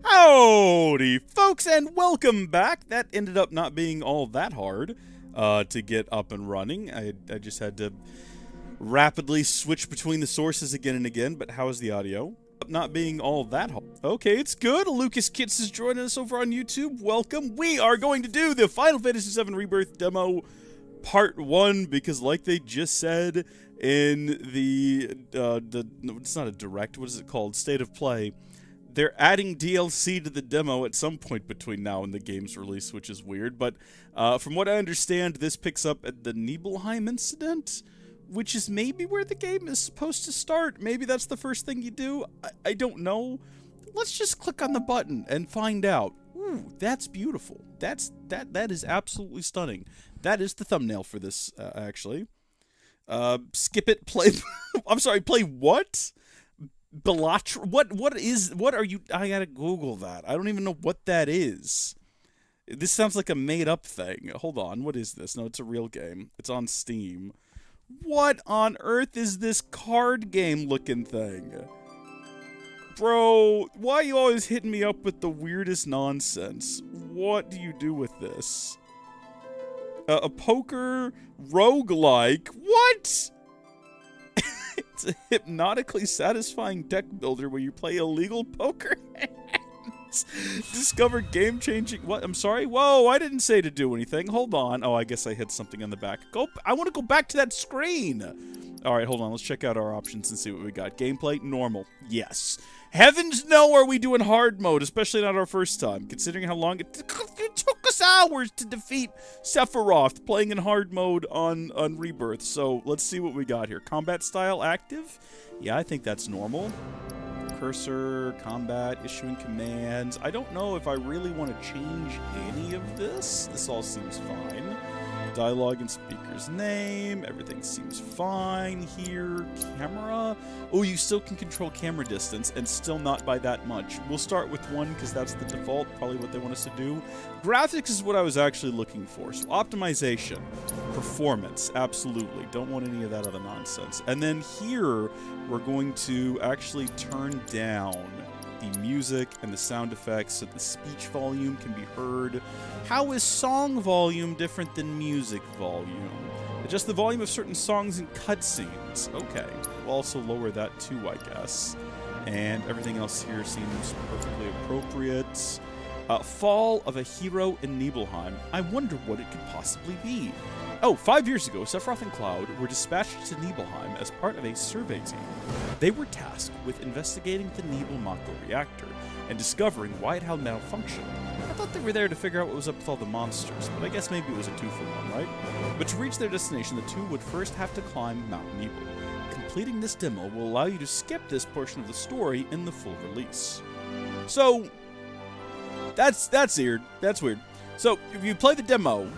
Howdy, folks, and welcome back. That ended up not being all that hard to get up and running. I just had to rapidly switch between the sources again and again, but how is the audio? Not being all that hard. Okay, it's good. Lucas Kitts is joining us over on YouTube. Welcome. We are going to do the Final Fantasy VII Rebirth demo Part 1, because like they just said in no, it's not a direct, what is it called? State of Play. They're adding DLC to the demo at some point between now and the game's release, which is weird. But from what I understand, this picks up at the Nibelheim incident, which is maybe where the game is supposed to start. Maybe that's the first thing you do. I don't know. Let's just click on the button and find out. Ooh, that's beautiful. That is absolutely stunning. That is the thumbnail for this, actually. Skip it, play... I'm sorry, play what? Belatra? What are you... I gotta Google that. I don't even know what that is. This sounds like a made-up thing. Hold on, what is this? No, it's a real game. It's on Steam. What on earth is this card game-looking thing? Bro, why are you always hitting me up with the weirdest nonsense? What do you do with this? A poker roguelike? What? It's a hypnotically satisfying deck builder where you play illegal poker hands. Discover game-changing... What? I'm sorry? Whoa, I didn't say to do anything. Hold on. Oh, I guess I hit something on the back. I want to go back to that screen. All right, hold on. Let's check out our options and see what we got. Gameplay, normal. Yes. Heavens no, are we doing hard mode, especially not our first time, considering how long it took us hours to defeat Sephiroth playing in hard mode on Rebirth. So let's see what we got here. Combat style active? Yeah, I think that's normal. Cursor, combat, issuing commands. I don't know if I really want to change any of this. This all seems fine. Dialogue and speaker's name. Everything seems fine here. Camera. Oh, you still can control camera distance and still not by that much. We'll start with 1 because that's the default, probably what they want us to do. Graphics is what I was actually looking for. So optimization, performance, absolutely. Don't want any of that other nonsense. And then here, we're going to actually turn down the music and the sound effects so the speech volume can be heard. How is song volume different than music volume? Adjust the volume of certain songs and cutscenes. Okay, we'll also lower that too, I guess. And everything else here seems perfectly appropriate. Fall of a hero in Nibelheim. I wonder what it could possibly be. Oh, 5 years ago, Sephiroth and Cloud were dispatched to Nibelheim as part of a survey team. They were tasked with investigating the Nibelmako reactor and discovering why it had malfunctioned. I thought they were there to figure out what was up with all the monsters, but I guess maybe it was a 2-for-1, right? But to reach their destination, the two would first have to climb Mount Nibel. Completing this demo will allow you to skip this portion of the story in the full release. So, that's weird. That's weird. So, if you play the demo,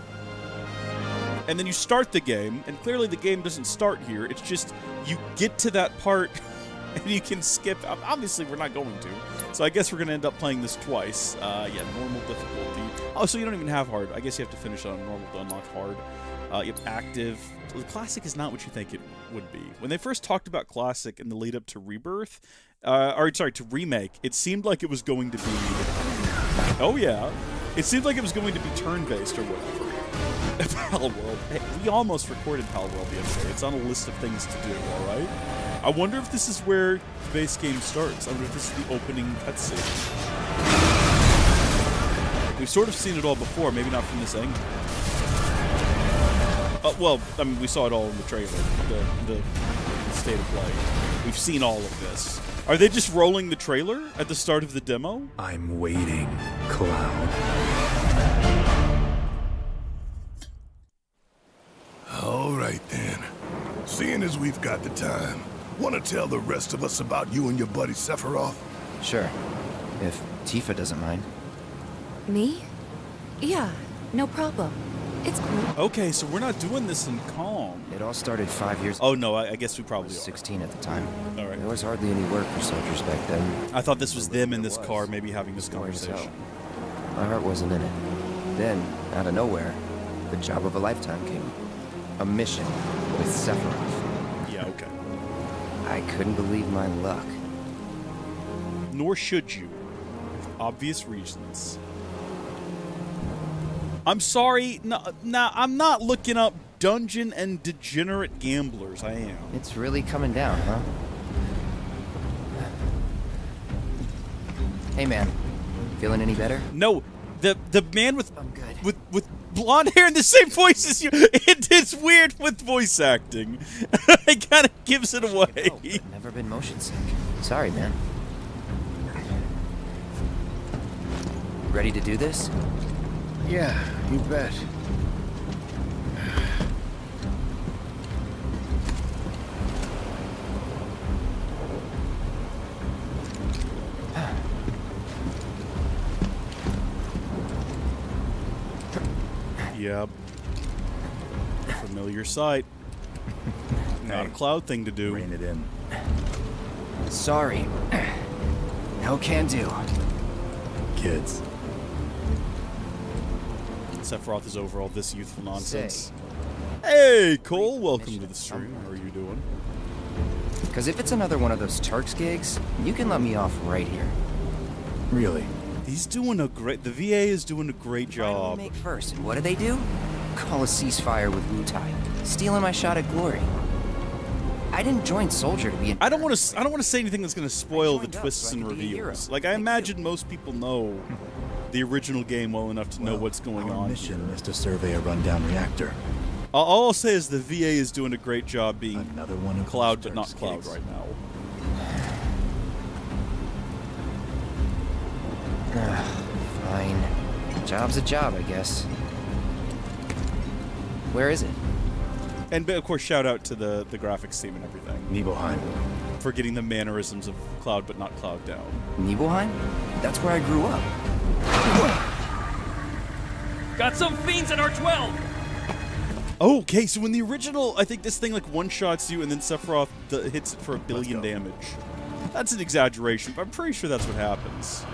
and then you start the game, and clearly the game doesn't start here. It's just you get to that part, and you can skip. Obviously, we're not going to. So I guess we're going to end up playing this twice. Yeah, normal difficulty. Oh, so you don't even have hard. I guess you have to finish on normal to unlock hard. You have active. The classic is not what you think it would be. When they first talked about classic in the lead up to Rebirth, to remake, it seemed like it was going to be. Oh yeah, it seemed like it was going to be turn-based or whatever. Palworld. Hey, we almost recorded Palworld the other day. It's on a list of things to do, alright? I wonder if this is where the base game starts. I wonder if this is the opening cutscene. We've sort of seen it all before, maybe not from this angle. Well, I mean, we saw it all in the trailer, the state of play. We've seen all of this. Are they just rolling the trailer at the start of the demo? I'm waiting, Cloud. All right, then. Seeing as we've got the time, want to tell the rest of us about you and your buddy Sephiroth? Sure. If Tifa doesn't mind. Me? Yeah, no problem. It's cool. Okay, so we're not doing this in calm. It all started 5 years. Oh no, I guess we I probably was are. 16 at the time. All right. There was hardly any work for soldiers back then. I thought this was them in this car, maybe having this Boring as hell. conversation. My heart wasn't in it. Then, out of nowhere, the job of a lifetime came. A mission with Sephiroth. Yeah, okay. I couldn't believe my luck. Nor should you. Obvious reasons. I'm sorry. No, I'm not looking up dungeon and degenerate gamblers. I am. It's really coming down, huh? Hey, man. Feeling any better? No, the man with I'm good. with blonde hair and the same voice as you. It's weird with voice acting. It kind of gives it away. Oh, I've never been motion sick. Sorry, man. Ready to do this? Yeah, you bet. Yep. Familiar sight. Not a Cloud thing to do. Rein it in. Sorry. No can do. Kids. Sephiroth is over all this youthful nonsense. Say, Hey, Cole, welcome to the stream. How are you doing? because if it's another one of those Turks gigs, you can let me off right here. Really? He's doing a great. The VA is doing a great job. Make first, and what do? Call a ceasefire with Wu-Tai, stealing my shot at glory. I didn't join Soldier to be an. I don't want to say anything that's going to spoil the joined up twists so I and could be a hero. reveals. Like I imagine most people know the original game well enough to know what's going Our on. mission is to survey a rundown reactor. All I'll say is the VA is doing a great job being Another one of Cloud, those but not Turks Cloud gigs. right now. Fine. Job's a job, I guess. Where is it? And of course, shout out to the graphics team and everything Nibelheim. for getting the mannerisms of Cloud, but not Cloud down. Nibelheim? That's where I grew up. Got some fiends in R12! Oh, okay, so in the original, I think this thing like one-shots you and then Sephiroth hits it for 1 billion damage. That's an exaggeration, but I'm pretty sure that's what happens.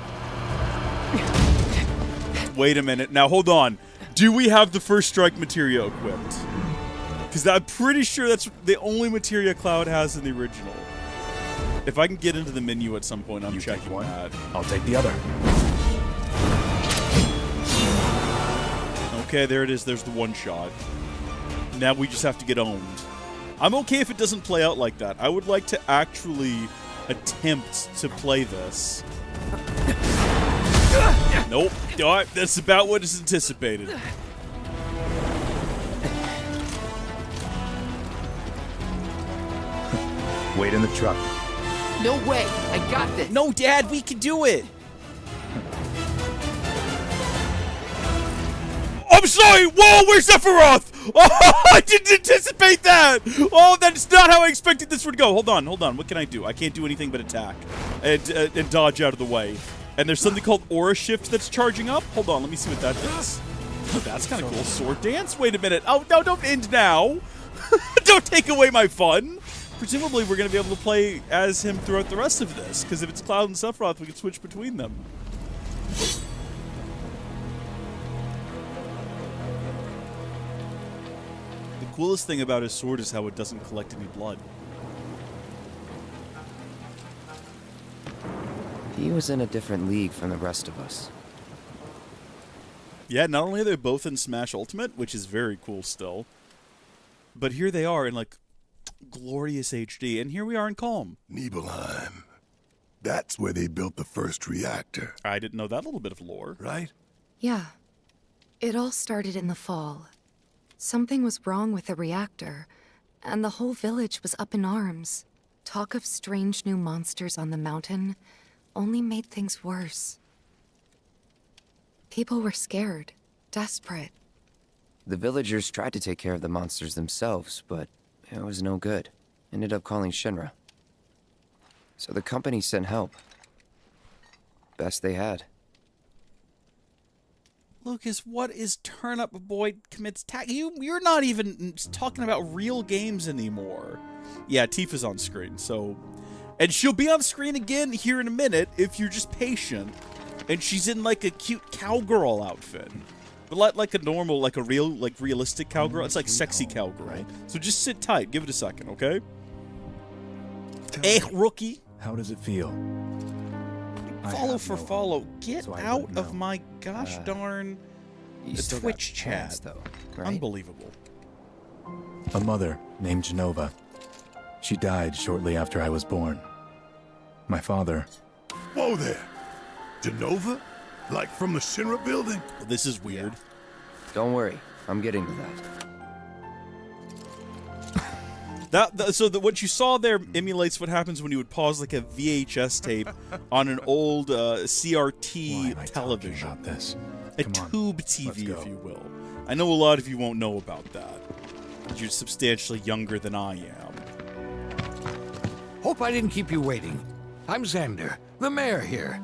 Wait a minute. Now, hold on. Do we have the first strike materia equipped? Because I'm pretty sure that's the only materia Cloud has in the original. If I can get into the menu at some point, I'm You take checking one, that. I'll take the other. Okay, there it is. There's the one-shot. Now we just have to get owned. I'm okay if it doesn't play out like that. I would like to actually attempt to play this. Nope. All right, that's about what is anticipated. Wait in the truck. No way! I got this! No, Dad, we can do it. I'm sorry. Whoa, where's Sephiroth? Oh, I didn't anticipate that. Oh, that's not how I expected this would go. Hold on. What can I do? I can't do anything but attack and dodge out of the way. And there's something called Aura Shift that's charging up. Hold on, let me see what that does. Oh, that's kind of cool. Sword Dance? Wait a minute. Oh, no, don't end now. Don't take away my fun. Presumably, we're going to be able to play as him throughout the rest of this, because if it's Cloud and Sephiroth, we can switch between them. The coolest thing about his sword is how it doesn't collect any blood. He was in a different league from the rest of us. Yeah, not only are they both in Smash Ultimate, which is very cool still, but here they are in, like, glorious HD, and here we are in Calm. Nibelheim. That's where they built the first reactor, I didn't know that little bit of lore. right? Yeah. It all started in the fall. Something was wrong with the reactor, and the whole village was up in arms. Talk of strange new monsters on the mountain only made things worse. People were scared, desperate. The villagers tried to take care of the monsters themselves, but it was no good. Ended up calling Shinra. So the company sent help. Best they had. Lucas, what is Turn Up Boy Commits Tag? You're not even talking about real games anymore. Yeah, Tifa's on screen, so... And she'll be on screen again here in a minute if you're just patient. And she's in, like, a cute cowgirl outfit. But like a normal, like a realistic cowgirl. It's like sexy cowgirl. Right. So just sit tight. Give it a second, okay? Tell Eh, me, rookie. how does it feel? Follow have for no follow. home, Get so I out wouldn't of know. my gosh darn You still Twitch got chat. parents, though, right? Unbelievable. A mother named Genova. She died shortly after I was born. My father, Whoa there. Genova? Like from the Shinra building? This is weird. Don't worry, I'm getting to that. So what you saw there emulates what happens when you would pause like a VHS tape on an old why CRT am I television. talking about this? A Come on, tube let's TV, go. if you will. I know a lot of you won't know about that. You're substantially younger than I am. Hope I didn't keep you waiting. I'm Xander, the mayor here.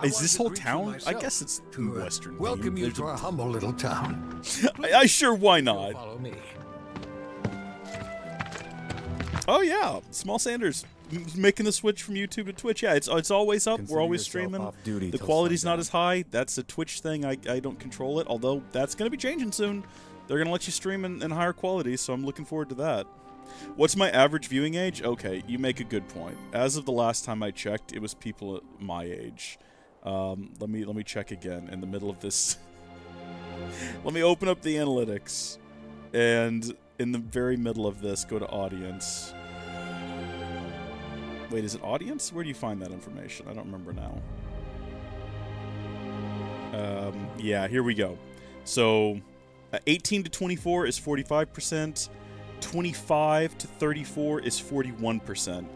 Is this whole greet you town? I myself guess it's to Western. welcome themed. you There's to our humble little town. I sure, why not? Follow me. Oh yeah, Small Sanders making the switch from YouTube to Twitch. Yeah, it's always up. Consider We're always yourself streaming. off duty The till quality's not sundown. as high. That's a Twitch thing. I don't control it. Although that's gonna be changing soon. They're gonna let you stream in higher quality, so I'm looking forward to that. What's my average viewing age? Okay, you make a good point. As of the last time I checked, it was people at my age. Let me check again in the middle of this. Let me open up the analytics, and in the very middle of this, go to audience. Wait, is it audience? Where do you find that information? I don't remember now. Yeah, here we go. So, 18 to 24 is 45%. 25 to 34 is 41%.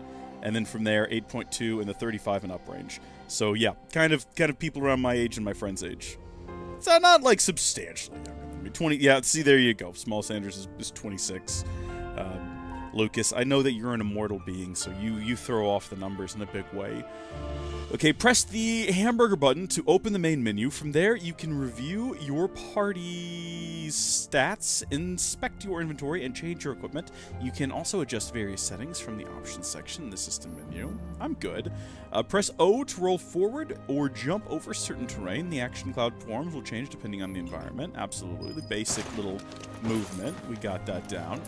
And then from there, 8.2 in the 35 and up range. So yeah, kind of people around my age and my friend's age. So not like substantially younger than me. 20. Yeah, see, there you go. Small Sanders is 26. Lucas, I know that you're an immortal being, so you throw off the numbers in a big way. Okay, press the hamburger button to open the main menu. From there, you can review your party's stats, inspect your inventory, and change your equipment. You can also adjust various settings from the options section in the system menu. I'm good. Press O to roll forward or jump over certain terrain. The action cloud forms will change depending on the environment. Absolutely. The basic little movement. We got that down.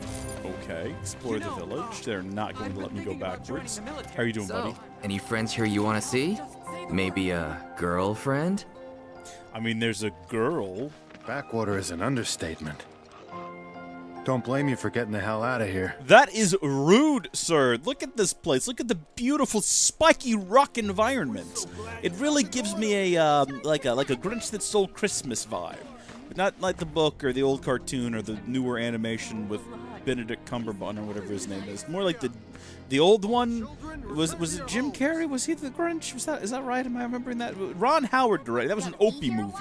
Okay, explore the village. They're not going to let me go backwards. How are you doing, buddy? Any friends here you want to see? Maybe a girlfriend? I mean, there's a girl. Backwater is an understatement. Don't blame you for getting the hell out of here. That is rude, sir. Look at this place. Look at the beautiful spiky rock environment. It really gives me a like a Grinch That Stole Christmas vibe, but not like the book or the old cartoon or the newer animation with Benedict Cumberbatch or whatever his name is. More like the old one. Was it Jim Carrey? Was he the Grinch? Is that right? Am I remembering that? Ron Howard directed. That was an Opie movie.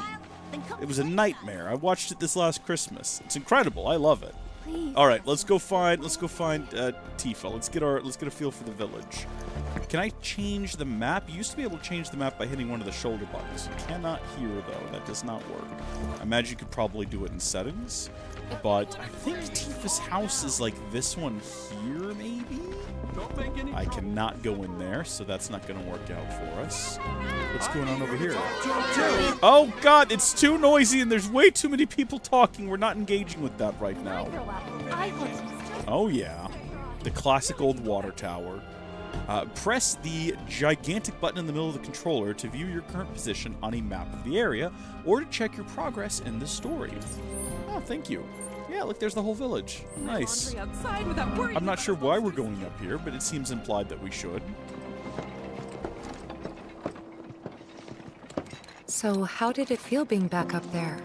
It was a nightmare. I watched it this last Christmas. It's incredible. I love it. All right, let's go find Tifa. Let's get a feel for the village. Can I change the map? You used to be able to change the map by hitting one of the shoulder buttons. You cannot here though. That does not work. I imagine you could probably do it in settings, but I think Tifa's house is like this one here, maybe. I cannot go in there, so that's not going to work out for us. What's going on over here? Oh God, it's too noisy and there's way too many people talking. We're not engaging with that right now. Oh yeah, the classic old water tower. Press the gigantic button in the middle of the controller to view your current position on a map of the area, or to check your progress in the story. Oh, thank you. Yeah, look, there's the whole village. Nice. I'm not sure why we're going up here, but it seems implied that we should. So, how did it feel being back up there?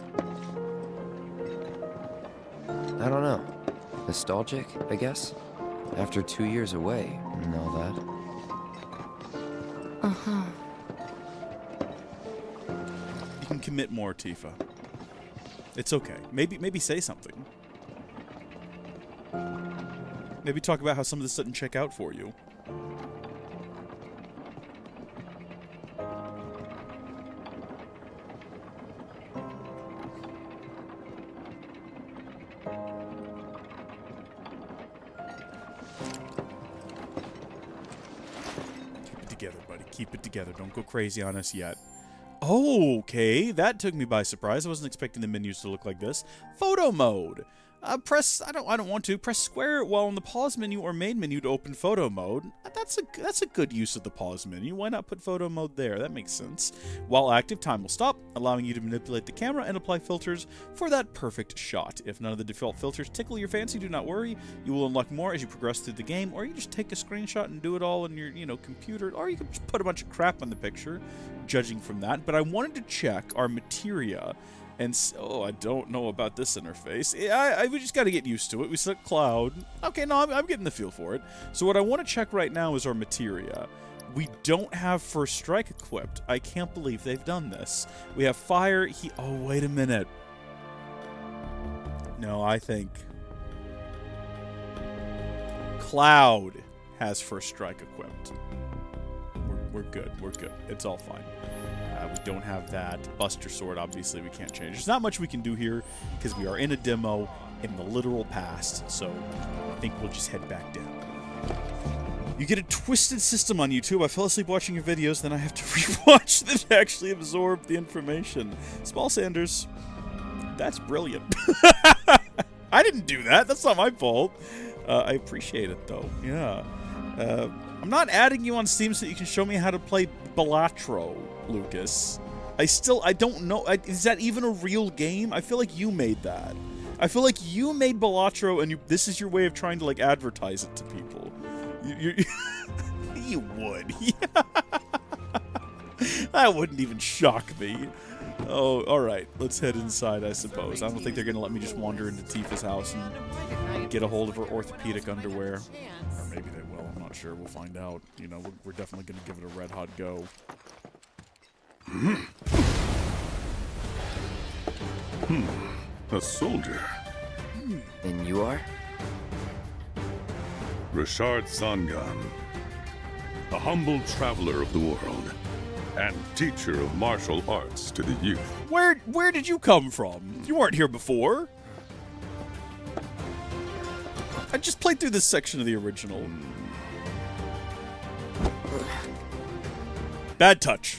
I don't know. Nostalgic, I guess? After 2 years away and all that. Uh-huh. You can commit more, Tifa. It's okay. Maybe say something. Maybe talk about how some of this doesn't check out for you. Keep it together, buddy. Keep it together. Don't go crazy on us yet. Oh, okay. That took me by surprise. I wasn't expecting the menus to look like this. Photo mode. I don't want to. Press square while in the pause menu or main menu to open photo mode. That's a good use of the pause menu. Why not put photo mode there? That makes sense. While active, time will stop, allowing you to manipulate the camera and apply filters for that perfect shot. If none of the default filters tickle your fancy, do not worry. You will unlock more as you progress through the game, or you just take a screenshot and do it all on your, computer, or you can just put a bunch of crap on the picture, judging from that. But I wanted to check our materia. And so, I don't know about this interface. We just got to get used to it. We select Cloud. Okay, no, I'm getting the feel for it. So what I want to check right now is our materia. We don't have First Strike equipped. I can't believe they've done this. We have Fire. Oh, wait a minute. No, I think Cloud has First Strike equipped. We're good. We're good. It's all fine. We don't have that. Buster Sword, obviously, we can't change. There's not much we can do here because we are in a demo in the literal past, so I think we'll just head back down. You get a twisted system on YouTube. I fell asleep watching your videos, then I have to rewatch them to actually absorb the information. Small Sanders, that's brilliant. I didn't do that. That's not my fault. I appreciate it, though. Yeah. I'm not adding you on Steam so that you can show me how to play Balatro, Lucas. I don't know. Is that even a real game? I feel like you made that. I feel like you made Balatro and this is your way of trying to, like, advertise it to people. You would. That wouldn't even shock me. Oh, alright. Let's head inside, I suppose. I don't think they're going to let me just wander into Tifa's house and get a hold of her orthopedic underwear. Or maybe they will. I'm not sure. We'll find out. You know, we're definitely going to give it a red-hot go. A soldier. And you are? Richard Sangan. A humble traveler of the world. And teacher of martial arts to the youth. Where did you come from? You weren't here before. I just played through this section of the original. Bad touch.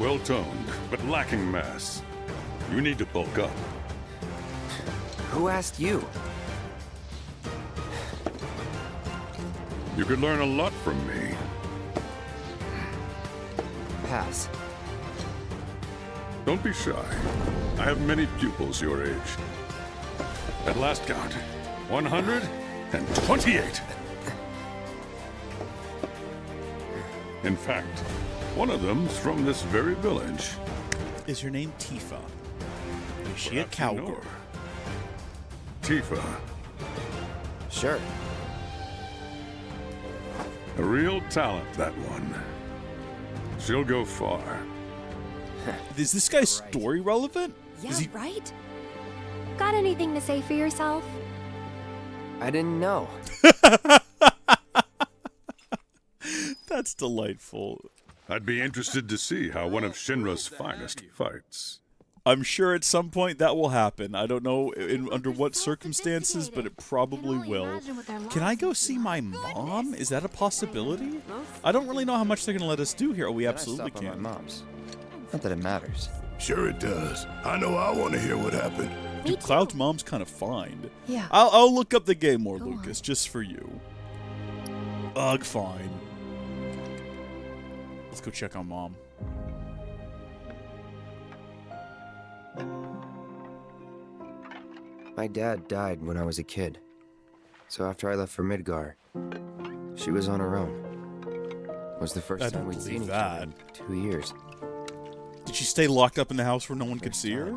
Well-toned, but lacking mass. You need to bulk up. Who asked you? You could learn a lot from me. Pass. Don't be shy. I have many pupils your age. At last count, 128. In fact, one of them's from this very village. Is her name Tifa? Is she a Perhaps you know cowgirl? her. Tifa, Sure. a real talent, that one. She'll go far. Is this guy's story relevant? Yeah, Is he... right? Got anything to say for yourself? I didn't know. That's delightful. I'd be interested to see how one of Shinra's finest fights. I'm sure at some point that will happen. I don't know under what circumstances, but it probably will. Can I go see my mom? Is that a possibility? I don't really know how much they're going to let us do here. Oh, we absolutely Can I stop at can. my mom's? Not that it matters. Sure it does. I know I want to hear what happened. Dude, Cloud's mom's kind of fine. Yeah. I'll look up the game more, Go Lucas, just for you. Ugh, fine. Let's go check on mom. My dad died when I was a kid. So after I left for Midgar, she was on her own. It was the first I time don't we'd seen believe each other that. in 2 years. Did she stay locked up in the house where no one could see her?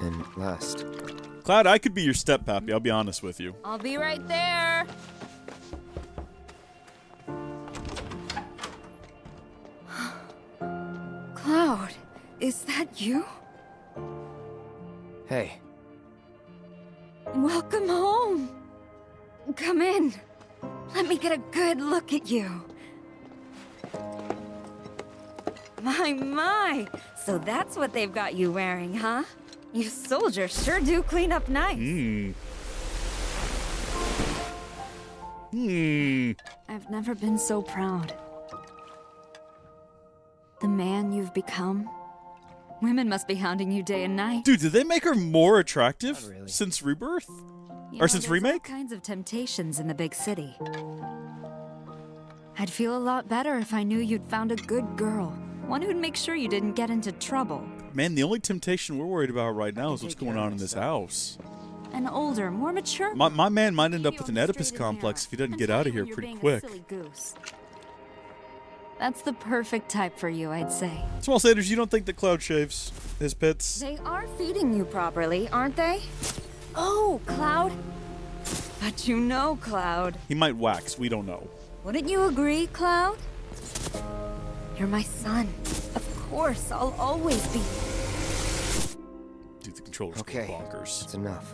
And last. Cloud, I could be your steppappy, I'll be honest with you. I'll be right there. Cloud, is that you? Hey, Welcome home. Come in. Let me get a good look at you. My. So that's what they've got you wearing, huh? You soldiers sure do clean up nice. I've never been so proud. The man you've become, Women must be hounding you day and night. Dude, did they make her more attractive Not really. since Rebirth? You Or know, since there's Remake? all kinds of temptations in the big city. I'd feel a lot better if I knew you'd found a good girl. One who'd make sure you didn't get into trouble. Man, the only temptation we're worried about right now is what's going on in this house. An older, more mature. My man might end up Maybe with on an the Oedipus straight and complex narrow if he doesn't and get tell out of you here when you're pretty being a quick. silly goose. That's the perfect type for you, I'd say. Small Sanders, you don't think that Cloud shaves his pits? They are feeding you properly, aren't they? Oh, Cloud. But you know, Cloud. He might wax, we don't know. Wouldn't you agree, Cloud? You're my son. Of course, I'll always be. Dude, the controller's Okay, going bonkers. that's enough.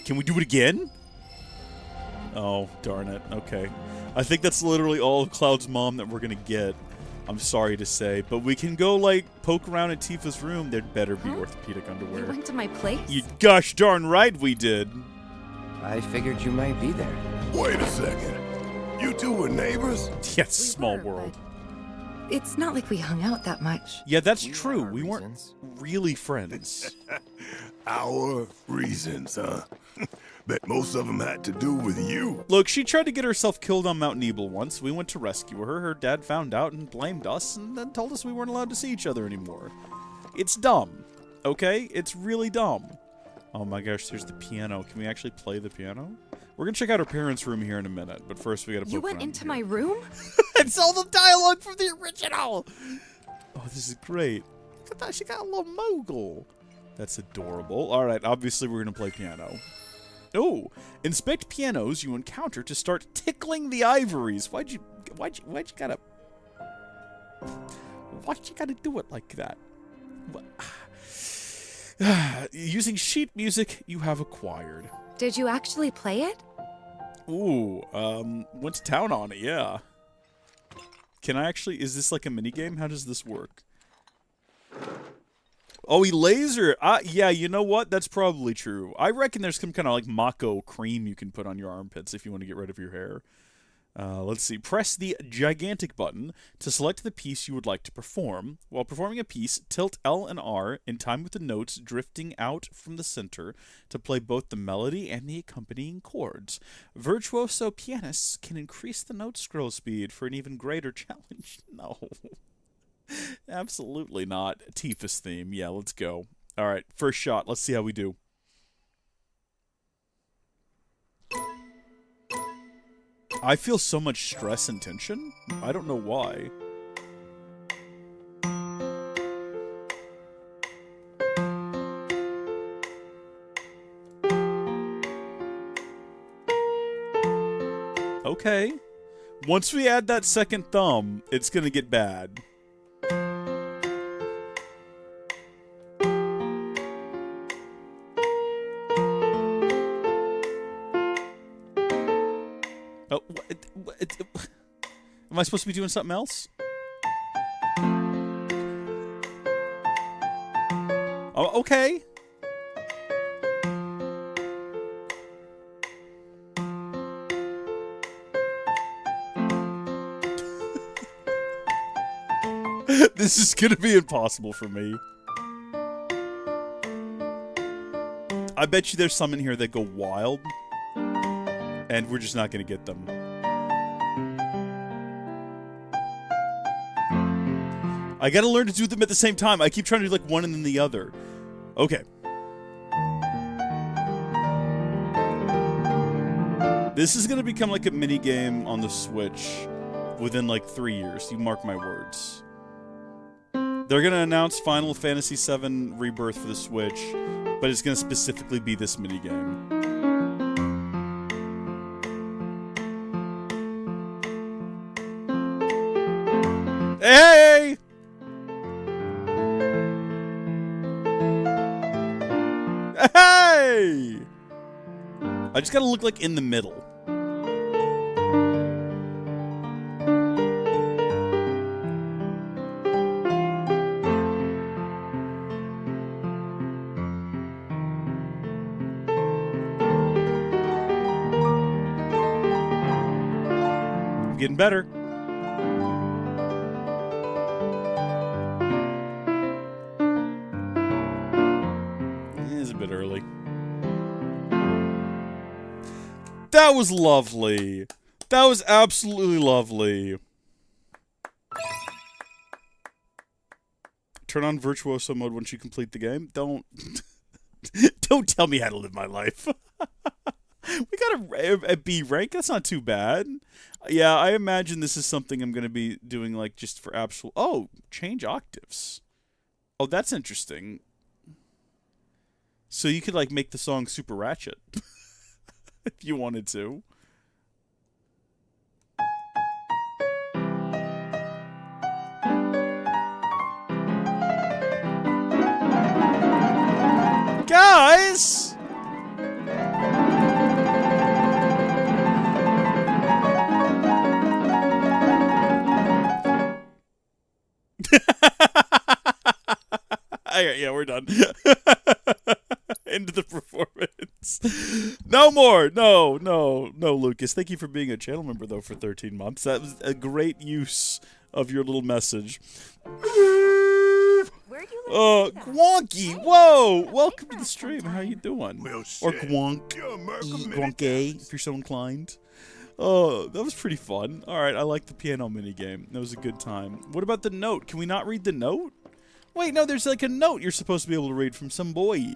Can we do it again? Oh, darn it. Okay. I think that's literally all of Cloud's mom that we're gonna get. I'm sorry to say. But we can go, like, poke around in Tifa's room. There'd better be orthopedic You underwear. went to my place? You gosh darn right we did. I figured you might be there. Wait a second. You two were neighbors? Yes, small were, world. It's not like we hung out that much. Yeah, that's We true. have our We weren't reasons. really friends. Our reasons, huh? Bet most of them had to do with you. Look, she tried to get herself killed on Mount Nebel once. We went to rescue her. Her dad found out and blamed us and then told us we weren't allowed to see each other anymore. It's dumb, okay? It's really dumb. Oh my gosh, there's the piano. Can we actually play the piano? We're gonna check out her parents' room here in a minute, but first we gotta poke You went around into here. my room? It's all the dialogue from the original! Oh, this is great. Look at that, she got a little mogul. That's adorable. Alright, obviously we're gonna play piano. Oh, inspect pianos you encounter to start tickling the ivories. Why'd you gotta do it like that? Using sheet music you have acquired. Did you actually play it? Ooh, went to town on it, yeah. Can I actually, is this like a mini game? How does this work? Oh, he laser. Yeah, you know what? That's probably true. I reckon there's some kind of like Mako cream you can put on your armpits if you want to get rid of your hair. Let's see. Press the gigantic button to select the piece you would like to perform. While performing a piece, tilt L and R in time with the notes drifting out from the center to play both the melody and the accompanying chords. Virtuoso pianists can increase the note scroll speed for an even greater challenge. No. Absolutely not. Tifa's theme. Yeah, let's go. All right, first shot. Let's see how we do. I feel so much stress and tension. I don't know why. Okay. Once we add that second thumb, it's gonna get bad. Oh, am I supposed to be doing something else? Oh, okay. This is gonna be impossible for me. I bet you there's some in here that go wild. And we're just not going to get them. I got to learn to do them at the same time. I keep trying to do like one and then the other. Okay. This is going to become like a mini game on the Switch within like 3 years. You mark my words. They're going to announce Final Fantasy VII Rebirth for the Switch, but it's going to specifically be this mini game. Hey! Hey! I just gotta look like in the middle. I'm getting better. That was lovely. That was absolutely lovely. Turn on virtuoso mode once you complete the game. Don't tell me how to live my life. We got a B rank. That's not too bad. Yeah, I imagine this is something I'm going to be doing like just for absolute. Oh, change octaves. Oh, that's interesting. So you could like make the song super ratchet if you wanted to. Guys! Yeah, we're done. End of the performance. No more. No, Lucas. Thank you for being a channel member, though, for 13 months. That was a great use of your little message. Gwonky, whoa! Welcome to the stream. How you doing? Well, Or shit. Gwonk. Gwonky, if you're so inclined. Oh, that was pretty fun. Alright, I like the piano minigame. That was a good time. What about the note? Can we not read the note? Wait, no, there's like a note you're supposed to be able to read from some boy.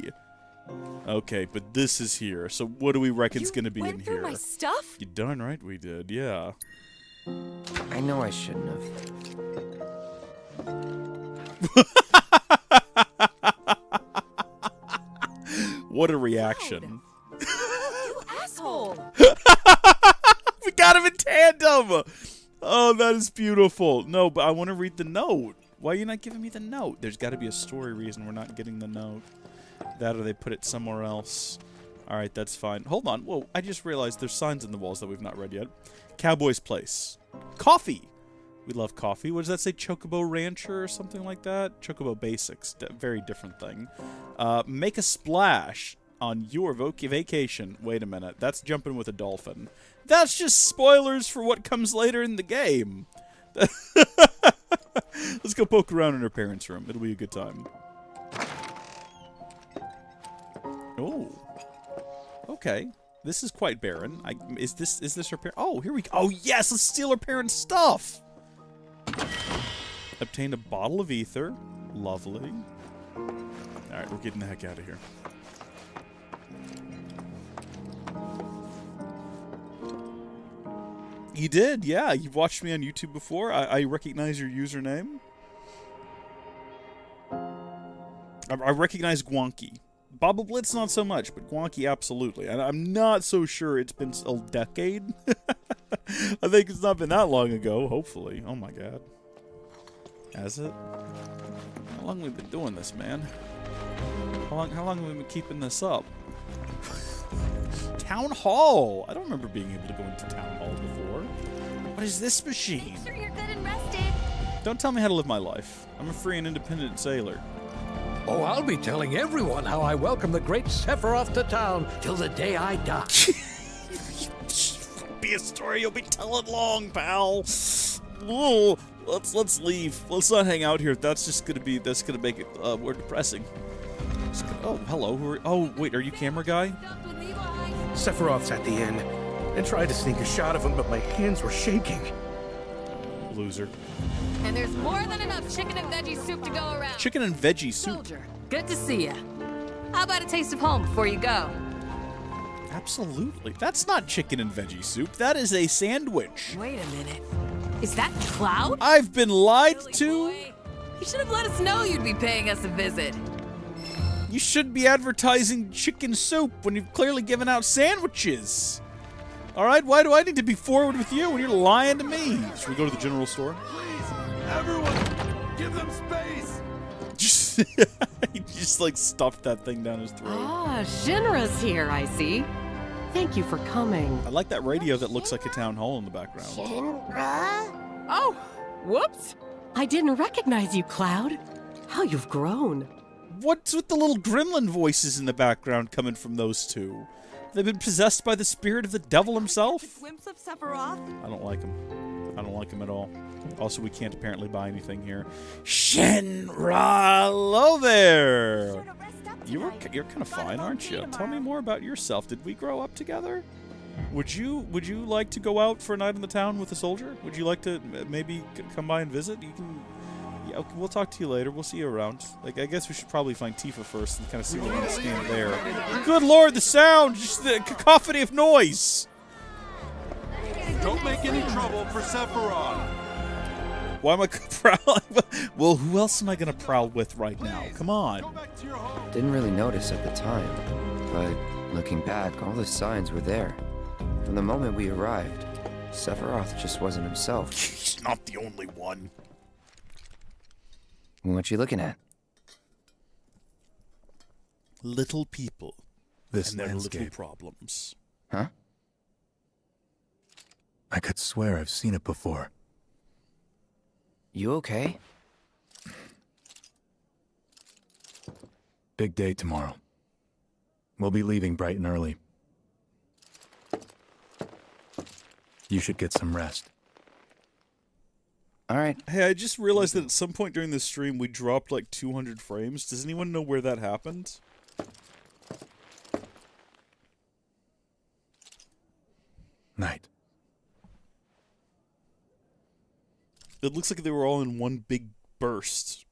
Okay, but this is here. So what do we reckon's gonna be in here? My stuff? You darn right we did, yeah. I know I shouldn't have. What a reaction. You asshole! We got him in tandem! Oh, that is beautiful. No, but I want to read the note. Why are you not giving me the note? There's got to be a story reason we're not getting the note. That or they put it somewhere else. Alright, that's fine. Hold on. Whoa, I just realized there's signs in the walls that we've not read yet. Cowboy's Place. Coffee! We love coffee. What does that say? Chocobo Rancher or something like that? Chocobo Basics. Very different thing. Make a splash on your vacation. Wait a minute. That's jumping with a dolphin. That's just spoilers for what comes later in the game. Let's go poke around in her parents' room. It'll be a good time. Oh. Okay. This is quite barren. Is this her parent? Oh, here we go. Oh, yes! Let's steal her parents' stuff! Obtained a bottle of ether. Lovely. Alright, we're getting the heck out of here. You did, yeah. You've watched me on YouTube before. I recognize your username. I recognize Gwonky. Baba Blitz, not so much, but Gwonky, absolutely. And I'm not so sure it's been a decade. I think it's not been that long ago, hopefully. Oh my god. Has it? How long have we been doing this, man? How long have we been keeping this up? Town Hall! I don't remember being able to go into Town Hall before. What is this machine? Make sure you're good and rested. Don't tell me how to live my life. I'm a free and independent sailor. Oh, I'll be telling everyone how I welcome the great Sephiroth to town till the day I die. Be a story you'll be telling long, pal. Ooh, let's leave. Let's not hang out here. That's gonna make it more depressing. Oh, hello. Oh, wait, are you camera guy? Sephiroth's at the inn. I tried to sneak a shot of him, but my hands were shaking. Loser. And there's more than enough chicken and veggie soup to go around. Chicken and veggie soup. Soldier, good to see ya. How about a taste of home before you go? Absolutely. That's not chicken and veggie soup. That is a sandwich. Wait a minute. Is that Cloud? I've been lied to. Boy, you should have let us know you'd be paying us a visit. You should be advertising chicken soup when you've clearly given out sandwiches. Alright, why do I need to be forward with you when you're lying to me? Should we go to the general store? Please, everyone, give them space. He just like stuffed that thing down his throat. Ah, Shinra's here, I see. Thank you for coming. I like that radio that looks like a town hall in the background. Oh, whoops. I didn't recognize you, Cloud. How you've grown. What's with the little gremlin voices in the background coming from those two? They've been possessed by the spirit of the devil himself? Glimpse of Sephiroth? I don't like him. I don't like him at all. Also, we can't apparently buy anything here. Shinra! Hello there! You're kind of fine, aren't you? Tell me more about yourself. Did we grow up together? Would you like to go out for a night in the town with a soldier? Would you like to maybe come by and visit? You can. Yeah, okay, we'll talk to you later. We'll see you around. Like, I guess we should probably find Tifa first and kind of see what we can stand there. Good lord, the sound! Just the cacophony of noise! Don't make any trouble for Sephiroth. Why am I prowling? Well, who else am I going to prowl with right now? Come on. Didn't really notice at the time, but looking back, all the signs were there. From the moment we arrived, Sephiroth just wasn't himself. He's not the only one. What you looking at? Little people. This and their landscape. little problems. Huh? I could swear I've seen it before. You okay? Big day tomorrow. We'll be leaving bright and early. You should get some rest. All right. Hey, I just realized that at some point during this stream we dropped like 200 frames. Does anyone know where that happened? Night. It looks like they were all in one big burst.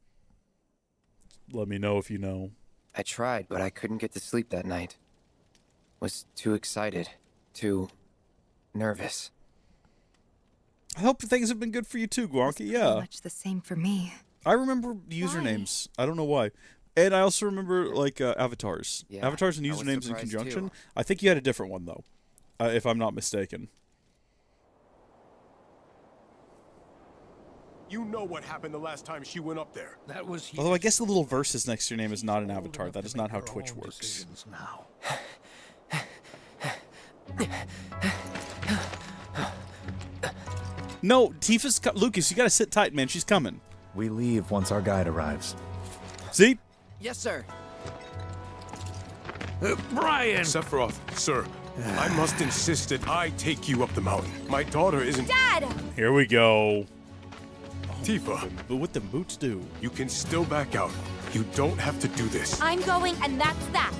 Let me know if you know. I tried, but I couldn't get to sleep that night. Was too excited. Too nervous. I hope things have been good for you too, Guanki. Yeah. Pretty much the same for me. I remember usernames. I don't know why. And I also remember, like, avatars. Yeah, Avatars and I was usernames in surprised, conjunction. too. I think you had a different one, though. If I'm not mistaken. You know what happened the last time she went up there. That was Although I guess the little verses next to your name is not an avatar. That is not how Twitch works. Now. No, Tifa's... Lucas, you gotta sit tight, man. She's coming. We leave once our guide arrives. See? Yes, sir. Brian! Sephiroth, sir, I must insist that I take you up the mountain. My daughter isn't... Dad! Here we go. Tifa, But what the boots do? you can still back out. You don't have to do this. I'm going, and that's that.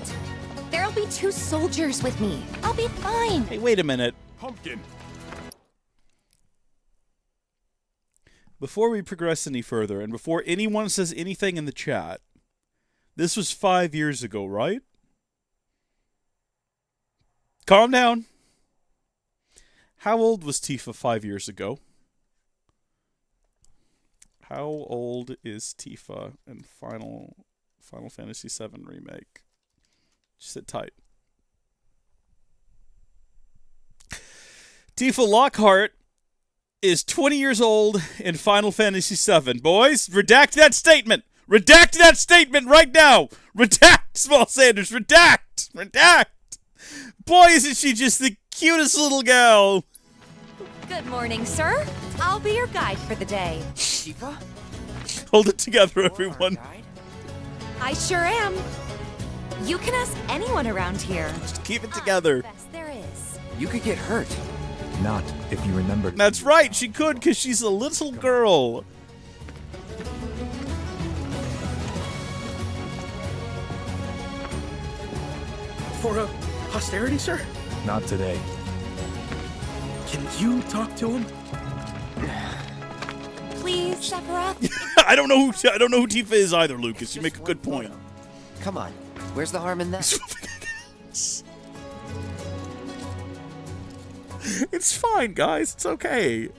There'll be 2 soldiers with me. I'll be fine. Hey, wait a minute. Pumpkin. Before we progress any further, and before anyone says anything in the chat, this was 5 years ago, right? Calm down. How old was Tifa 5 years ago? How old is Tifa in Final Fantasy VII Remake? Just sit tight. Tifa Lockhart is 20 years old in Final Fantasy VII. Boys, redact that statement. Redact that statement right now. Redact, Small Sanders. Redact. Redact. Boy, isn't she just the cutest little gal. Good morning, sir. I'll be your guide for the day. Tifa? Hold it together, everyone. I sure am. You can ask anyone around here. Just keep it together. Best there is. You could get hurt. Not if you remember. That's right, she could, because she's a little girl. For a posterity, sir? Not today. Can you talk to him? Please, Sephiroth. I don't know who Tifa is either, Lucas. You make a good point. Come on. Where's the harm in that? It's fine, guys. It's okay.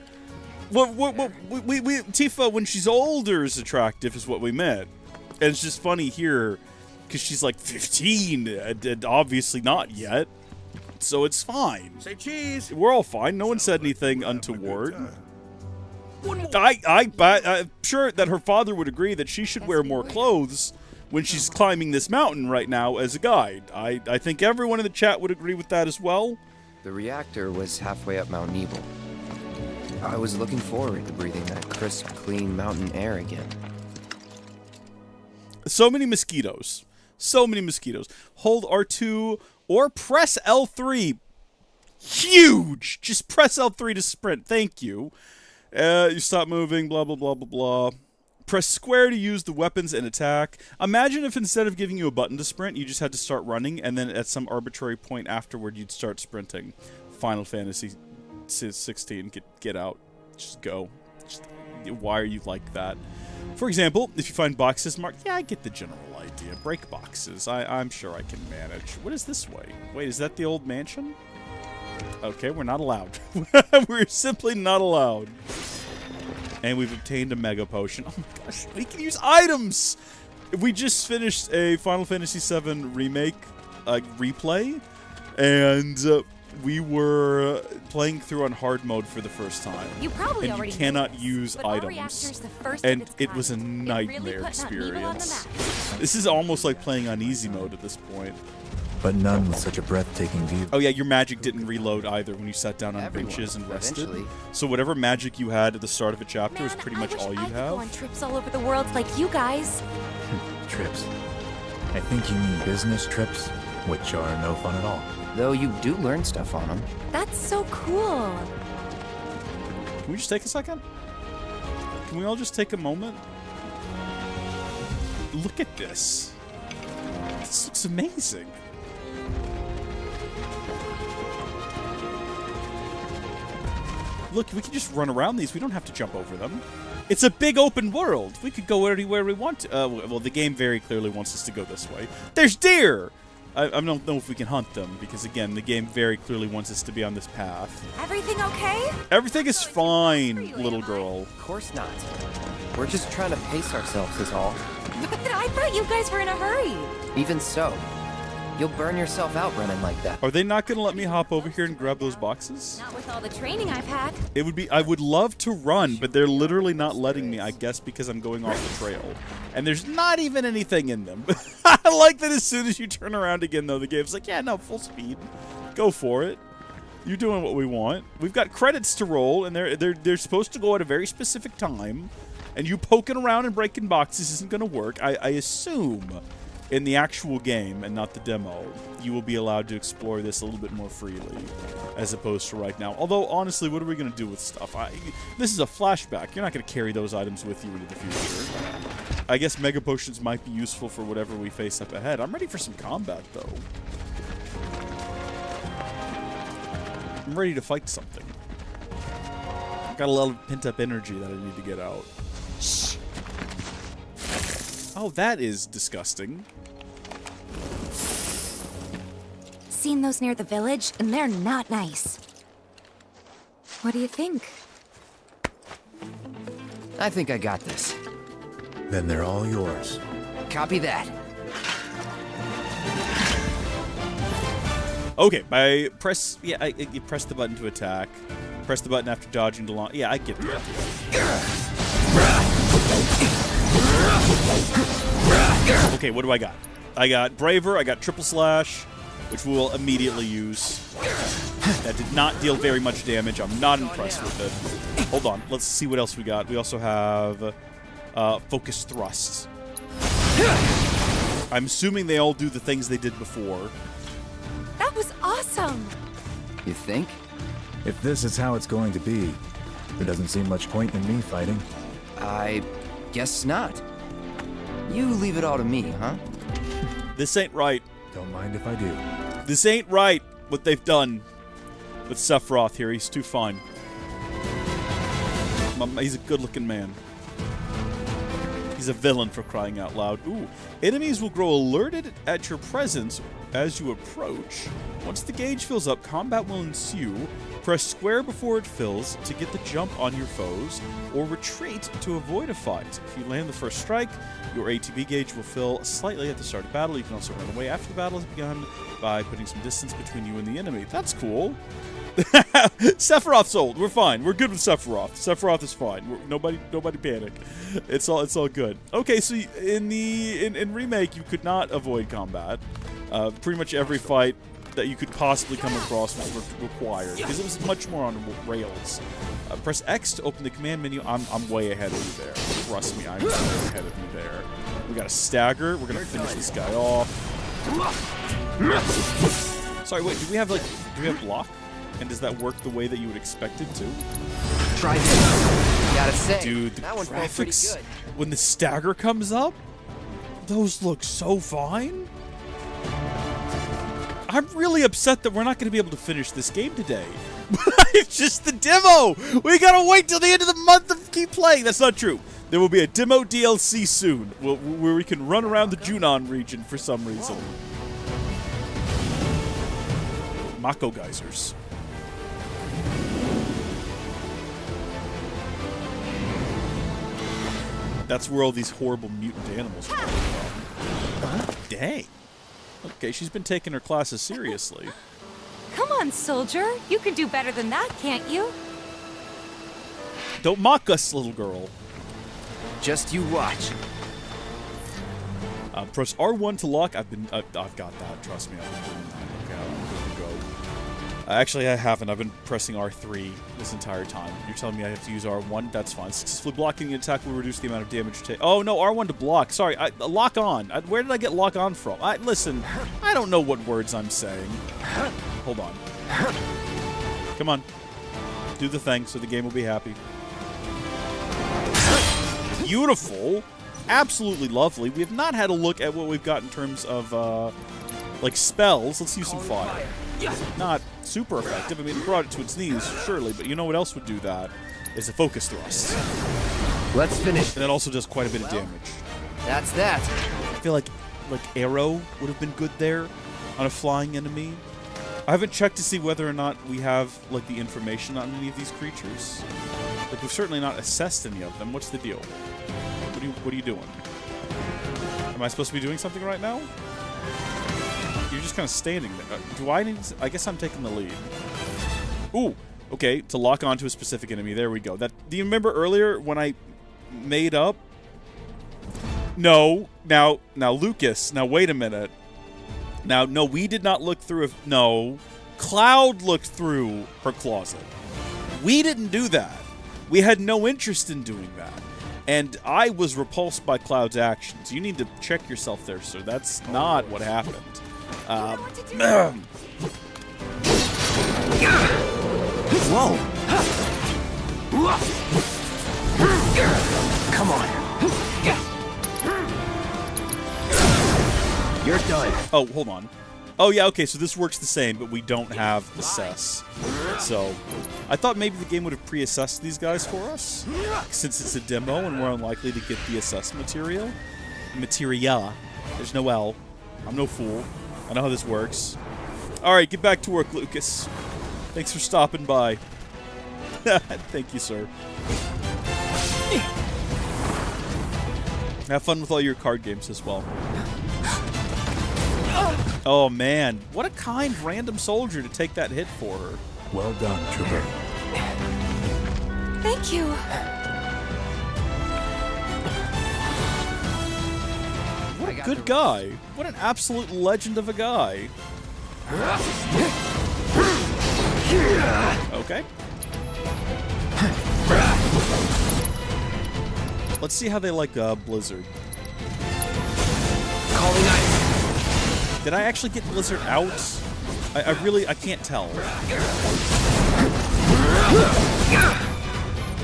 We Tifa, when she's older, is attractive, is what we meant. And it's just funny here, because she's like 15, and obviously not yet. So it's fine. Say cheese. We're all fine. No one said anything untoward. I'm sure that her father would agree that she should wear more clothes when she's climbing this mountain right now as a guide. I think everyone in the chat would agree with that as well. The reactor was halfway up Mount Nebel. I was looking forward to breathing that crisp, clean mountain air again. So many mosquitoes. So many mosquitoes. Hold R2 or press L3. Huge! Just press L3 to sprint. Thank you. You stop moving, blah, blah, blah, blah, blah. Press square to use the weapons and attack. Imagine if instead of giving you a button to sprint, you just had to start running, and then at some arbitrary point afterward, you'd start sprinting. Final Fantasy 16. Get out. Just go. Why are you like that? For example, if you find boxes marked, yeah, I get the general idea. Break boxes. I'm sure I can manage. What is this way? Wait, is that the old mansion? Okay, we're not allowed. We're simply not allowed. And we've obtained a Mega Potion. Oh my gosh, we can use items! We just finished a Final Fantasy VII Remake replay, and we were playing through on hard mode for the first time. You probably and already you cannot knew this, use but our items. reactor's the first And of its it was a kind. nightmare It really put Mount Needle on the experience. map. This is almost like playing on easy mode at this point. But none with such a breathtaking view. Oh yeah, your magic didn't reload either when you sat down on benches and rested. eventually. So whatever magic you had at the start of a chapter is pretty much all you I could have. go on trips all over the world like you guys. Trips. I think you mean business trips, which are no fun at all. Though you do learn stuff on them. That's so cool. Can we just take a second? Can we all just take a moment? Look at this. This looks amazing. Look, we can just run around these. We don't have to jump over them. It's a big open world. We could go anywhere we want to. Well, the game very clearly wants us to go this way. There's deer! I don't know if we can hunt them, because again, the game very clearly wants us to be on this path. Everything okay? Everything is fine, little girl. Of course not. We're just trying to pace ourselves is all. But I thought you guys were in a hurry. Even so, you'll burn yourself out running like that. Are they not going to let me hop over here and grab those boxes? Not with all the training I've had. It would be. I would love to run, but they're literally not letting me, I guess, because I'm going off the trail. And there's not even anything in them. I like that as soon as you turn around again, though, the game's like, yeah, no, full speed. Go for it. You're doing what we want. We've got credits to roll, and they're supposed to go at a very specific time. And you poking around and breaking boxes isn't going to work. I assume in the actual game and not the demo, you will be allowed to explore this a little bit more freely as opposed to right now. Although, honestly, what are we going to do with stuff? This is a flashback. You're not going to carry those items with you into the future. I guess Mega Potions might be useful for whatever we face up ahead. I'm ready for some combat, though. I'm ready to fight something. I've got a lot of pent-up energy that I need to get out. Shh. Oh, that is disgusting. Seen those near the village, and they're not nice. What do you think? I think I got this. Then they're all yours. Copy that. Okay, you press the button to attack. Press the button after dodging to launch. Yeah, I get the idea. Okay, what do I got? I got Braver, I got Triple Slash, which we will immediately use. That did not deal very much damage. I'm not impressed with it. Hold on, let's see what else we got. We also have Focus Thrust. I'm assuming they all do the things they did before. That was awesome. You think? If this is how it's going to be, there doesn't seem much point in me fighting. I guess not. You leave it all to me, huh? This ain't right. Don't mind if I do. This ain't right, what they've done with Sephiroth here. He's too fine. He's a good-looking man. He's a villain, for crying out loud. Ooh. Enemies will grow alerted at your presence as you approach. Once the gauge fills up, combat will ensue. Press square before it fills to get the jump on your foes, or retreat to avoid a fight. If you land the first strike, your ATB gauge will fill slightly at the start of battle. You can also run away after the battle has begun by putting some distance between you and the enemy. That's cool. Sephiroth's old. We're fine. We're good with Sephiroth. Sephiroth is fine. Nobody panic. It's all good. Okay, so in Remake, you could not avoid combat. Pretty much every fight that you could possibly come across was required, because it was much more on rails. Press X to open the command menu. I'm way ahead of you there. Trust me, I'm way ahead of you there. We got a stagger. We're gonna finish this guy off. Sorry, wait. Do we have block? And does that work the way that you would expect it to? Try this. Gotta say, dude, the that one felt pretty graphics good. when the stagger comes up, those look so fine. I'm really upset that we're not going to be able to finish this game today. It's just the demo! We gotta wait till the end of the month to keep playing! That's not true. There will be a demo DLC soon, where we can run around the Junon region for some reason. Mako geysers. That's where all these horrible mutant animals come from. Dang. Okay, she's been taking her classes seriously. Come on, soldier. You can do better than that, can't you? Don't mock us, little girl. Just you watch. Press R1 to lock. I've got that. Trust me, I've been doing that. Okay, I'm good to go. Actually, I haven't. I've been pressing R3 this entire time. You're telling me I have to use R1? That's fine. Successfully blocking the attack will reduce the amount of damage taken. Oh, no, R1 to block. Sorry, lock on. Where did I get lock on from? Listen, I don't know what words I'm saying. Hold on. Come on. Do the thing so the game will be happy. Beautiful. Absolutely lovely. We have not had a look at what we've got in terms of, like, spells. Let's use some fire. Not super effective. I mean, it brought it to its knees, surely, but you know what else would do that? Is a focus thrust. Let's finish. And that also does quite a bit of damage. That's that. I feel like arrow would have been good there on a flying enemy. I haven't checked to see whether or not we have, like, the information on any of these creatures. Like, we've certainly not assessed any of them. What's the deal? What are you doing? Am I supposed to be doing something right now? You're just kind of standing there. Do I need to, I guess I'm taking the lead. Ooh, okay, to lock onto a specific enemy. There we go. Do you remember earlier when I made up? No. Now, Lucas, now wait a minute. Now, no, we did not look through. No, Cloud looked through her closet. We didn't do that. We had no interest in doing that. And I was repulsed by Cloud's actions. You need to check yourself there, sir. That's not what happened. Whoa! Come on. You're done. Oh, hold on. Oh, yeah, okay, so this works the same, but we don't have assess. So, I thought maybe the game would have pre-assessed these guys for us, since it's a demo and we're unlikely to get the assess material. Materia. There's no L. I'm no fool. I know how this works. Alright, get back to work, Lucas. Thanks for stopping by. Thank you, sir. Have fun with all your card games as well. Oh, man. What a kind random soldier to take that hit for her. Well done, Trooper. Thank you. What a good guy. What an absolute legend of a guy. Okay. Let's see how they like Blizzard. Calling ice. Did I actually get Blizzard out? I can't tell.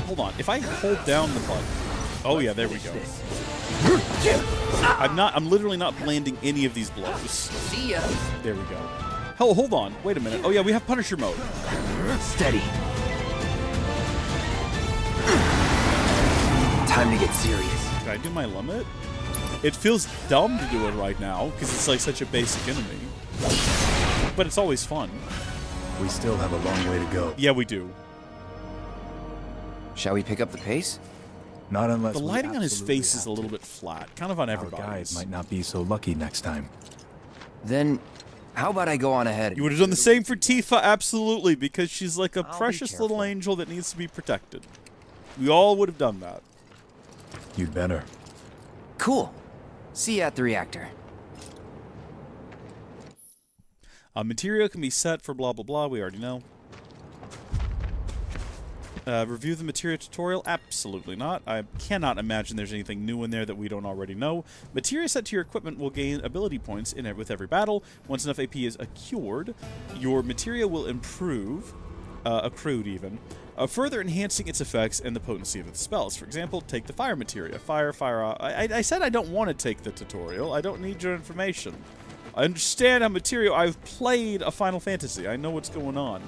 Hold on. If I hold down the button. Oh yeah, there we go. I'm literally not landing any of these blows. See ya. There we go. Hell, hold on. Wait a minute. Oh yeah, we have Punisher mode. Steady. Time to get serious. Can I do my limit? It feels dumb to do it right now, because it's like such a basic enemy. But it's always fun. We still have a long way to go. Yeah, we do. Shall we pick up the pace? Not unless the lighting on his face is a little bit flat, kind of on everybody's. Our guys might not be so lucky next time. Then, how about I go on ahead? You would have done the same for Tifa, absolutely, because she's like a precious little angel that needs to be protected. We all would have done that. You'd better. Cool. See you at the reactor. Material can be set for blah blah blah, we already know. Review the materia tutorial? Absolutely not. I cannot imagine there's anything new in there that we don't already know. Materia set to your equipment will gain ability points in it with every battle. Once enough AP is accrued, your materia will improve, accrued even, further enhancing its effects and the potency of its spells. For example, take the fire materia. Fire. I said I don't want to take the tutorial. I don't need your information. I understand how material. I've played a Final Fantasy. I know what's going on.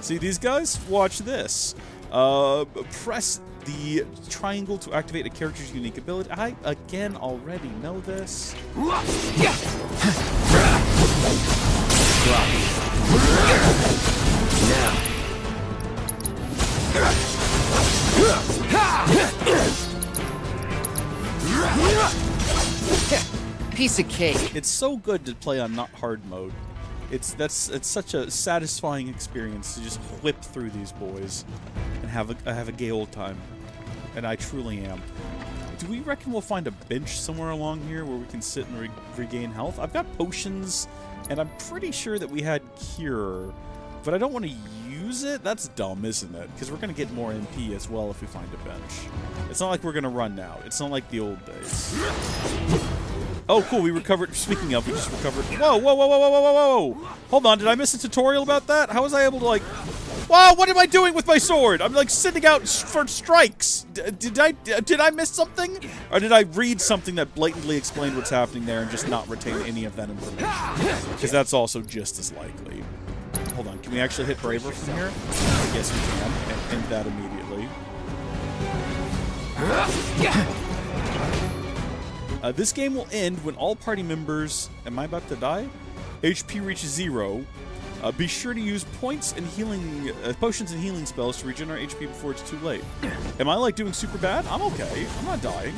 See these guys? Watch this. Press the triangle to activate a character's unique ability. I, again, already know this. Piece of cake. It's so good to play on not hard mode. It's such a satisfying experience to just whip through these boys and have a gay old time. And I truly am. Do we reckon we'll find a bench somewhere along here where we can sit and regain health? I've got potions, and I'm pretty sure that we had cure, but I don't want to use it. That's dumb, isn't it? Because we're going to get more MP as well if we find a bench. It's not like we're going to run out. It's not like the old days. Oh, cool, we recovered. Speaking of, we just recovered. Whoa, whoa, whoa, whoa, whoa, whoa, whoa, whoa. Hold on, did I miss a tutorial about that? How was I able to, like... Wow, what am I doing with my sword? I'm, like, sending out for strikes. Did I miss something? Or did I read something that blatantly explained what's happening there and just not retain any of that information? Because that's also just as likely. Hold on, can we actually hit Braver from here? Yes, we can. And end that immediately. This game will end when all party members... Am I about to die? HP reaches 0. Be sure to use points and healing... potions and healing spells to regenerate HP before it's too late. Am I, like, doing super bad? I'm okay. I'm not dying.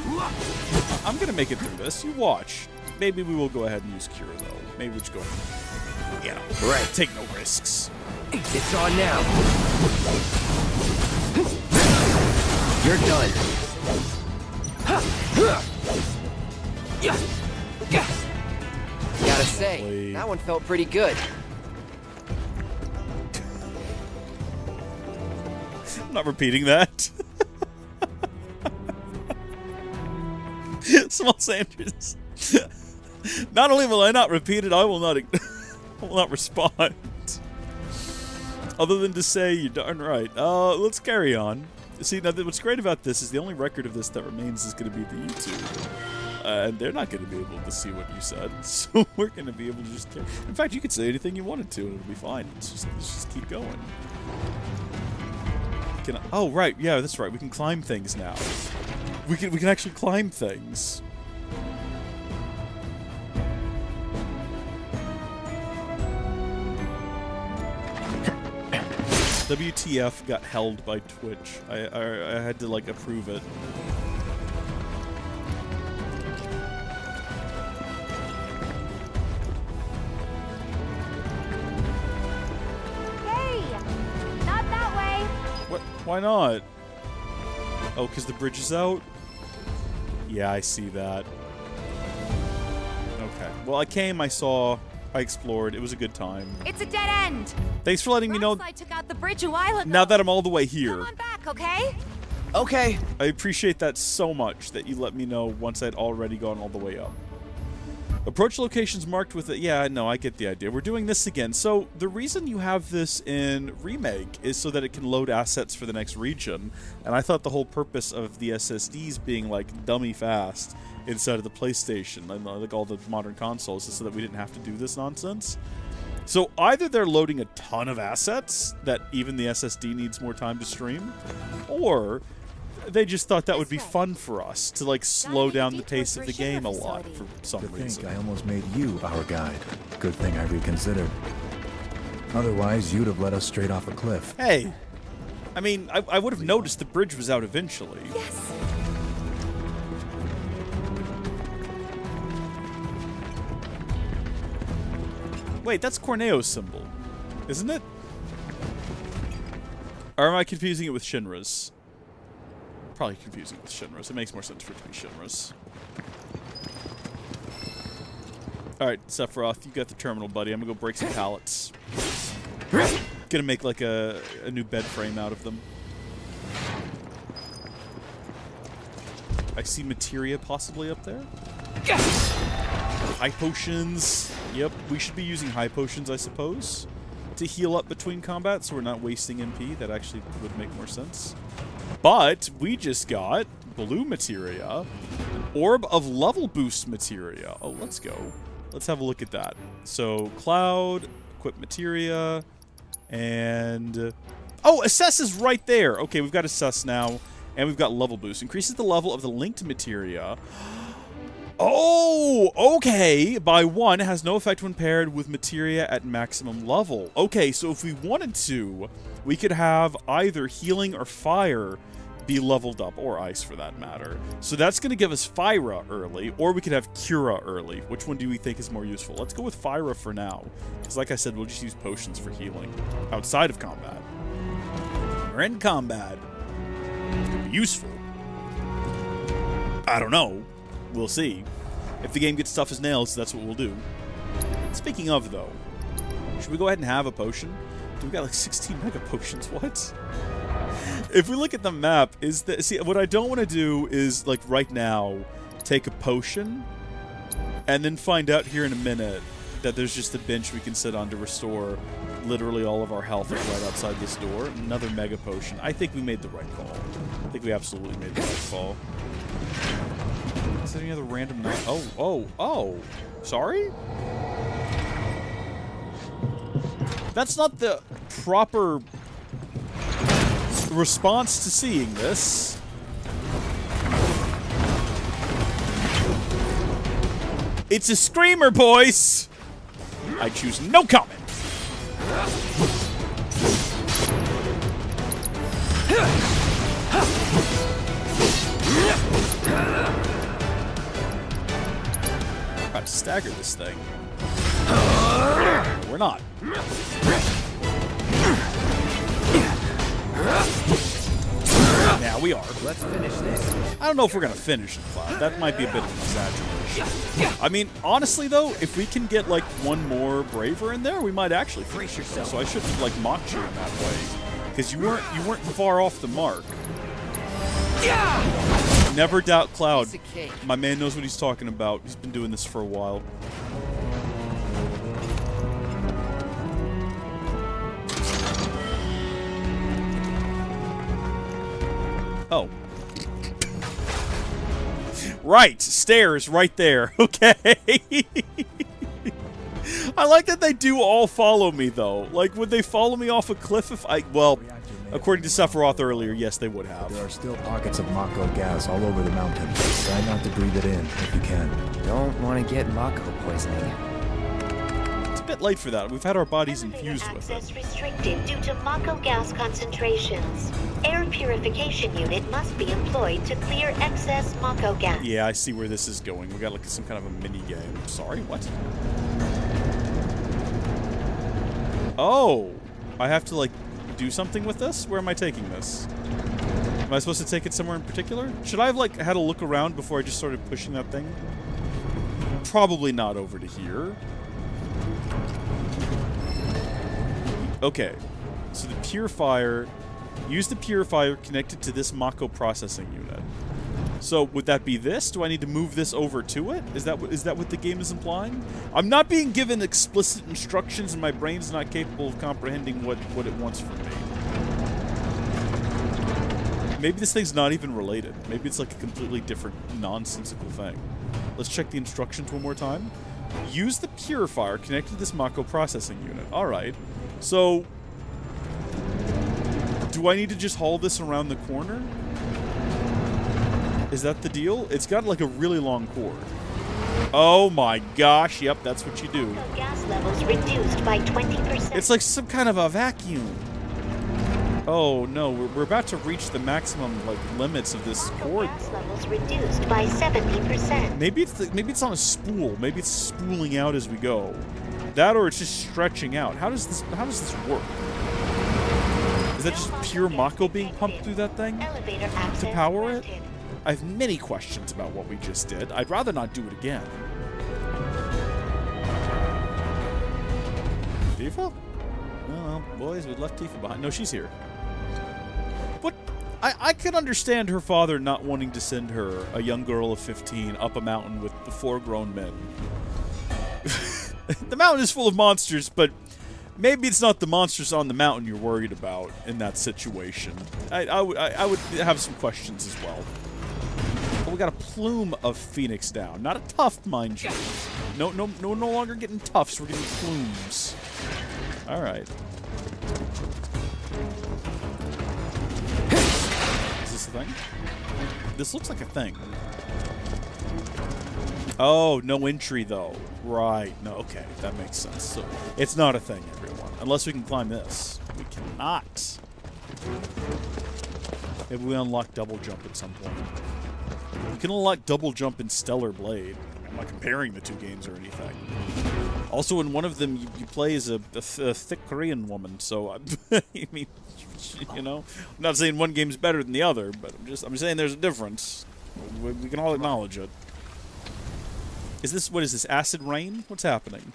I'm gonna make it through this. You watch. Maybe we will go ahead and use Cure, though. Maybe we'll just go ahead. You know, right. Take no risks. It's on now. You're done. Gotta say, that one felt pretty good. I'm not repeating that. Small Sanders. Not only will I not repeat it, I will not respond. Other than to say, you're darn right. Let's carry on. See, now what's great about this is the only record of this that remains is going to be the YouTube. And they're not going to be able to see what you said, so we're going to be able to just... In fact, you could say anything you wanted to, and it'll be fine. Let's just keep going. Oh, right, yeah, that's right. We can climb things now. We can actually climb things. WTF got held by Twitch. I had to, like, approve it. Why not? Oh, because the bridge is out? Yeah, I see that. Okay. Well, I came, I saw, I explored. It was a good time. It's a dead end. Thanks for letting me know. I took out the bridge a while ago. Now that I'm all the way here. Come on back, okay? Okay. I appreciate that so much that you let me know once I'd already gone all the way up. Approach locations marked with it. Yeah, no, I get the idea. We're doing this again. So the reason you have this in Remake is so that it can load assets for the next region. And I thought the whole purpose of the SSDs being like dummy fast inside of the PlayStation and like all the modern consoles is so that we didn't have to do this nonsense. So either they're loading a ton of assets that even the SSD needs more time to stream, or they just thought that would be fun for us to like slow down the pace of the game a lot for some reason. To think I almost made you our guide. Good thing I reconsidered. Otherwise, you'd have led us straight off a cliff. Hey, I mean, I would have noticed the bridge was out eventually. Yes. Wait, that's Corneo's symbol, isn't it? Or am I confusing it with Shinra's? Probably confusing with Shinra's. It makes more sense for it to be Shinra's. Alright, Sephiroth, you got the terminal, buddy. I'm gonna go break some pallets. Gonna make like a new bed frame out of them. I see materia possibly up there. High potions. Yep, we should be using high potions, I suppose, to heal up between combat so we're not wasting MP. That actually would make more sense. But we just got blue materia, an orb of level boost materia. Oh, let's go. Let's have a look at that. So, Cloud, equip materia, and... oh, assess is right there. Okay, we've got assess now, and we've got level boost. Increases the level of the linked materia. Oh, okay. By 1, has no effect when paired with materia at maximum level. Okay, so if we wanted to, we could have either healing or fire be leveled up, or ice for that matter. So that's going to give us Fyra early, or we could have Cura early. Which one do we think is more useful? Let's go with Fyra for now, because like I said, we'll just use potions for healing outside of combat. Or in combat. Useful. I don't know. We'll see. If the game gets tough as nails, that's what we'll do. Speaking of, though, should we go ahead and have a potion? We've got like 16 mega potions. What? If we look at the map, see, what I don't want to do is, like, right now, take a potion, and then find out here in a minute that there's just a bench we can sit on to restore literally all of our health right outside this door. Another mega potion. I think we made the right call. I think we absolutely made the right call. Is there any other random... Oh. Sorry? That's not the proper response to seeing this. It's a screamer, boys! I choose no comment. About to stagger this thing. We're not. Now we are. Let's finish this. I don't know if we're gonna finish it, Cloud. That might be a bit of an exaggeration. I mean, honestly though, if we can get like one more Braver in there, we might actually finish it. So I shouldn't have like mocked you in that way, because you weren't far off the mark. Never doubt Cloud. My man knows what he's talking about. He's been doing this for a while. Oh. Right, stairs right there. Okay. I like that they do all follow me, though. Like, would they follow me off a cliff if I... Well, according to Sephiroth earlier, yes, they would have. There are still pockets of Mako gas all over the mountain. Try not to breathe it in if you can. Don't want to get Mako poisoning. It's a bit late for that. We've had our bodies infused with it. Access restricted due to Mako gas concentrations. Air purification unit must be employed to clear excess Mako gas. Yeah, I see where this is going. We got like some kind of a mini game. Sorry, what? Oh, I have to like do something with this? Where am I taking this? Am I supposed to take it somewhere in particular? Should I have like had a look around before I just started pushing that thing? Probably not over to here. Okay, so the purifier, use the purifier connected to this Mako processing unit. So would that be this? Do I need to move this over to it? Is that what the game is implying? I'm not being given explicit instructions and my brain's not capable of comprehending what it wants from me. Maybe this thing's not even related. Maybe it's like a completely different nonsensical thing. Let's check the instructions one more time. Use the purifier connected to this Mako processing unit. Alright. So, do I need to just haul this around the corner? Is that the deal? It's got like a really long cord. Oh my gosh, yep, that's what you do. Gas levels reduced by 20%. It's like some kind of a vacuum. Oh no, we're about to reach the maximum like limits of this cord. Gas levels reduced by 70%. Maybe it's on a spool. Maybe it's spooling out as we go. That or it's just stretching out. How does this work? Is that just pure Mako being pumped through that thing to power it? I have many questions about what we just did. I'd rather not do it again. Tifa? Well, boys, we left Tifa behind. No, she's here. What? I could understand her father not wanting to send her, a young girl of 15, up a mountain with the 4 grown men. The mountain is full of monsters, but maybe it's not the monsters on the mountain you're worried about in that situation. I would have some questions as well. But we got a plume of Phoenix down. Not a tuft, mind you. No longer getting tufts. We're getting plumes. All right. Is this a thing? This looks like a thing. Oh, no entry though. Right. No. Okay, that makes sense. So it's not a thing, everyone. Unless we can climb this. We cannot. Maybe we unlock double jump at some point. You can unlock double jump in Stellar Blade. I'm not comparing the two games or anything. Also, in one of them, you play as a thick Korean woman. So, I mean, you know, I'm not saying one game's better than the other, but I'm saying there's a difference. We can all acknowledge it. Is this, what is this, acid rain? What's happening?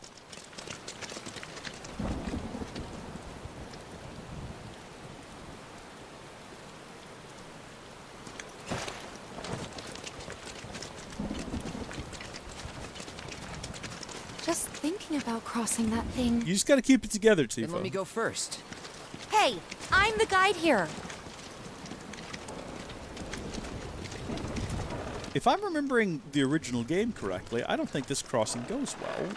Just thinking about crossing that thing. You just gotta keep it together, Tifa. Then let me go first. Hey, I'm the guide here. If I'm remembering the original game correctly, I don't think this crossing goes well.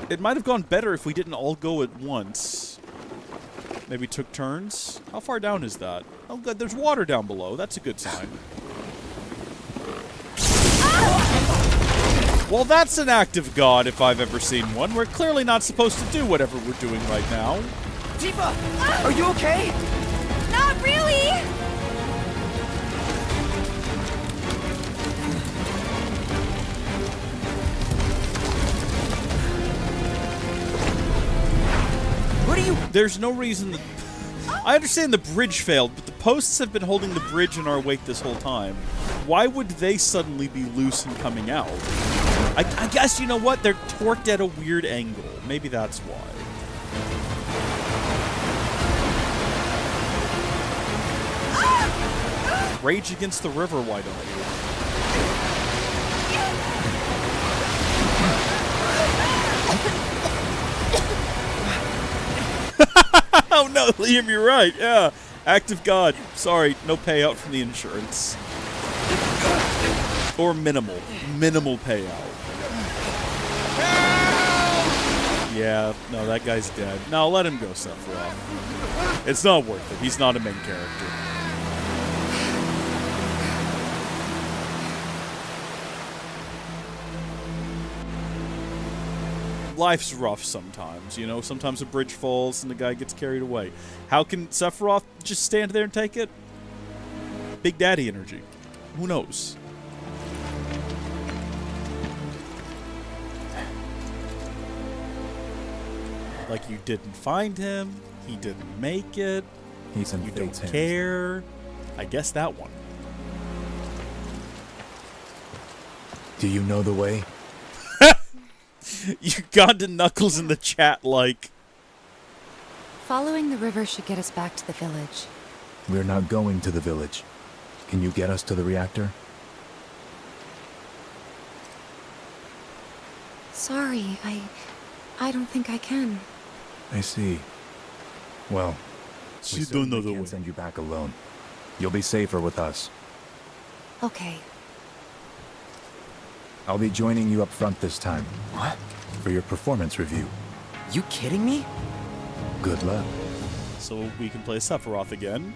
It might have gone better if we didn't all go at once. Maybe took turns. How far down is that? Oh, good. There's water down below. That's a good sign. Well, that's an act of God if I've ever seen one. We're clearly not supposed to do whatever we're doing right now. Tifa! Are you okay? Not really! What are you... There's no reason that... I understand the bridge failed, but the posts have been holding the bridge in our wake this whole time. Why would they suddenly be loose and coming out? I guess, you know what? They're torqued at a weird angle. Maybe that's why. Rage against the river, why don't you? Oh no, Liam, you're right. Yeah. Act of God. Sorry, no payout from the insurance. Or minimal. Minimal payout. Yeah, no, that guy's dead. No, let him go, Sephiroth. It's not worth it. He's not a main character. Life's rough sometimes, you know? Sometimes a bridge falls and the guy gets carried away. How can Sephiroth just stand there and take it? Big Daddy energy. Who knows? Like, you didn't find him, he didn't make it, He's in you Fate's don't hands. care. I guess that one. Do you know the way? Uganda Knuckles in the chat like... Following the river should get us back to the village. We're not going to the village. Can you get us to the reactor? Sorry, I don't think I can. I see. Well, You we don't know the certainly way. can't send you back alone. You'll be safer with us. Okay. I'll be joining you up front this time. What? For your performance review. You kidding me? Good luck. So we can play Sephiroth again.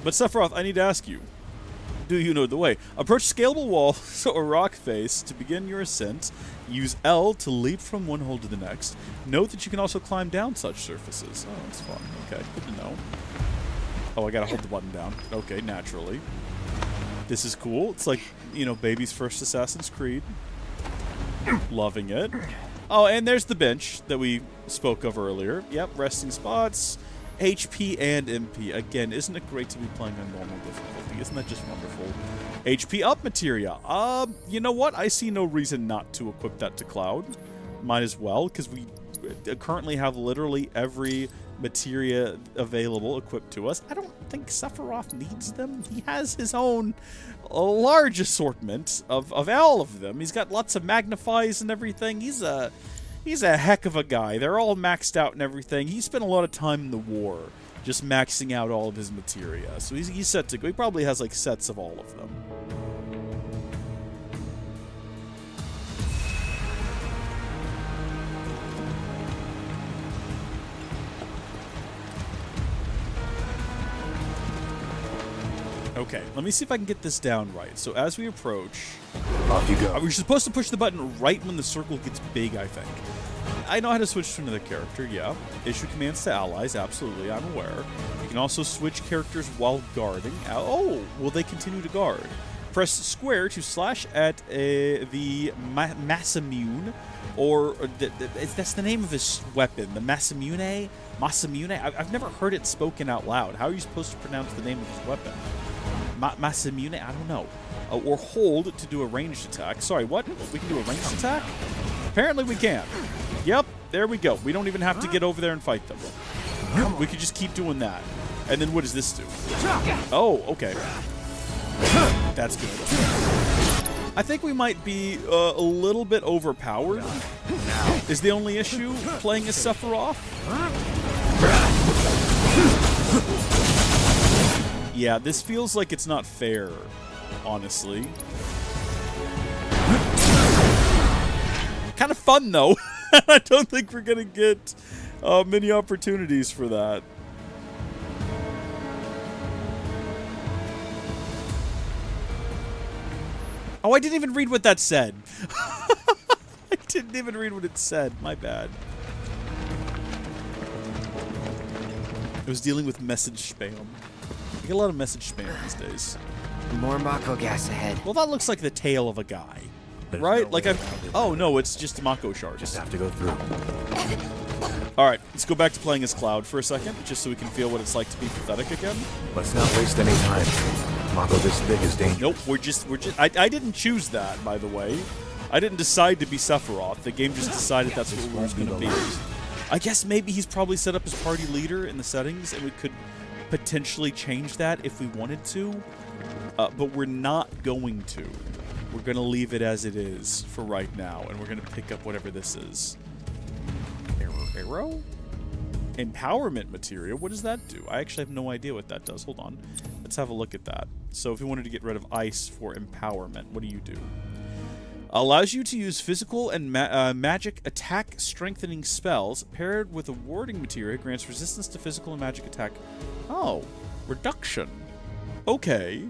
But Sephiroth, I need to ask you. Do you know the way? Approach scalable walls or rock face to begin your ascent. Use L to leap from one hole to the next. Note that you can also climb down such surfaces. Oh, that's fun. Okay, good to know. Oh, I gotta hold the button down. Okay, naturally. This is cool. It's like, you know, baby's first Assassin's Creed. Loving it. Oh, and there's the bench that we spoke of earlier. Yep, resting spots, HP and MP. Again, isn't it great to be playing on normal difficulty? Isn't that just wonderful? HP up materia. You know what? I see no reason not to equip that to Cloud. Might as well, because we currently have literally every materia available equipped to us. I don't think Sephiroth needs them. He has his own large assortment of all of them. He's got lots of magnifies and everything. He's a heck of a guy. They're all maxed out and everything. He spent a lot of time in the war. just maxing out all of his materia. So he's set to go. He probably has like sets of all of them. Okay, let me see if I can get this down right. So as we approach... Off you go. We're supposed to push the button right when the circle gets big, I think. I know how to switch to another character, yeah. Issue commands to allies, absolutely, I'm aware. You can also switch characters while guarding. Oh, will they continue to guard? Press square to slash at the Masamune, or that's the name of his weapon, the Masamune? Masamune? I've never heard it spoken out loud. How are you supposed to pronounce the name of his weapon? Masamune? I don't know. Or hold to do a ranged attack. Sorry, what? We can do a ranged attack? Apparently we can. Yep, there we go. We don't even have to get over there and fight them. We could just keep doing that. And then what does this do? Oh, okay. That's good. I think we might be a little bit overpowered. Is the only issue playing as Sephiroth? Yeah, this feels like it's not fair, honestly. Kind of fun, though. I don't think we're going to get many opportunities for that. Oh, I didn't even read what that said. I didn't even read what it said. My bad. I was dealing with message spam. I get a lot of message spam these days. More Mako gas ahead. Well, that looks like the tail of a guy. Right? No, like oh no, it's just Mako shards. Just have to go through. Alright, let's go back to playing as Cloud for a second, just so we can feel what it's like to be pathetic again. Let's not waste any time. Mako this thick is dangerous. Nope, we're just I didn't choose that, by the way. I didn't decide to be Sephiroth. The game just decided that's what we were going to be. I guess maybe he's probably set up as party leader in the settings, and we could potentially change that if we wanted to. But we're not going to. We're going to leave it as it is for right now, and we're going to pick up whatever this is. Arrow? Empowerment material? What does that do? I actually have no idea what that does. Hold on. Let's have a look at that. So if we wanted to get rid of ice for empowerment, what do you do? Allows you to use physical and magic attack strengthening spells paired with a warding material. Grants resistance to physical and magic attack. Oh, reduction. Okay.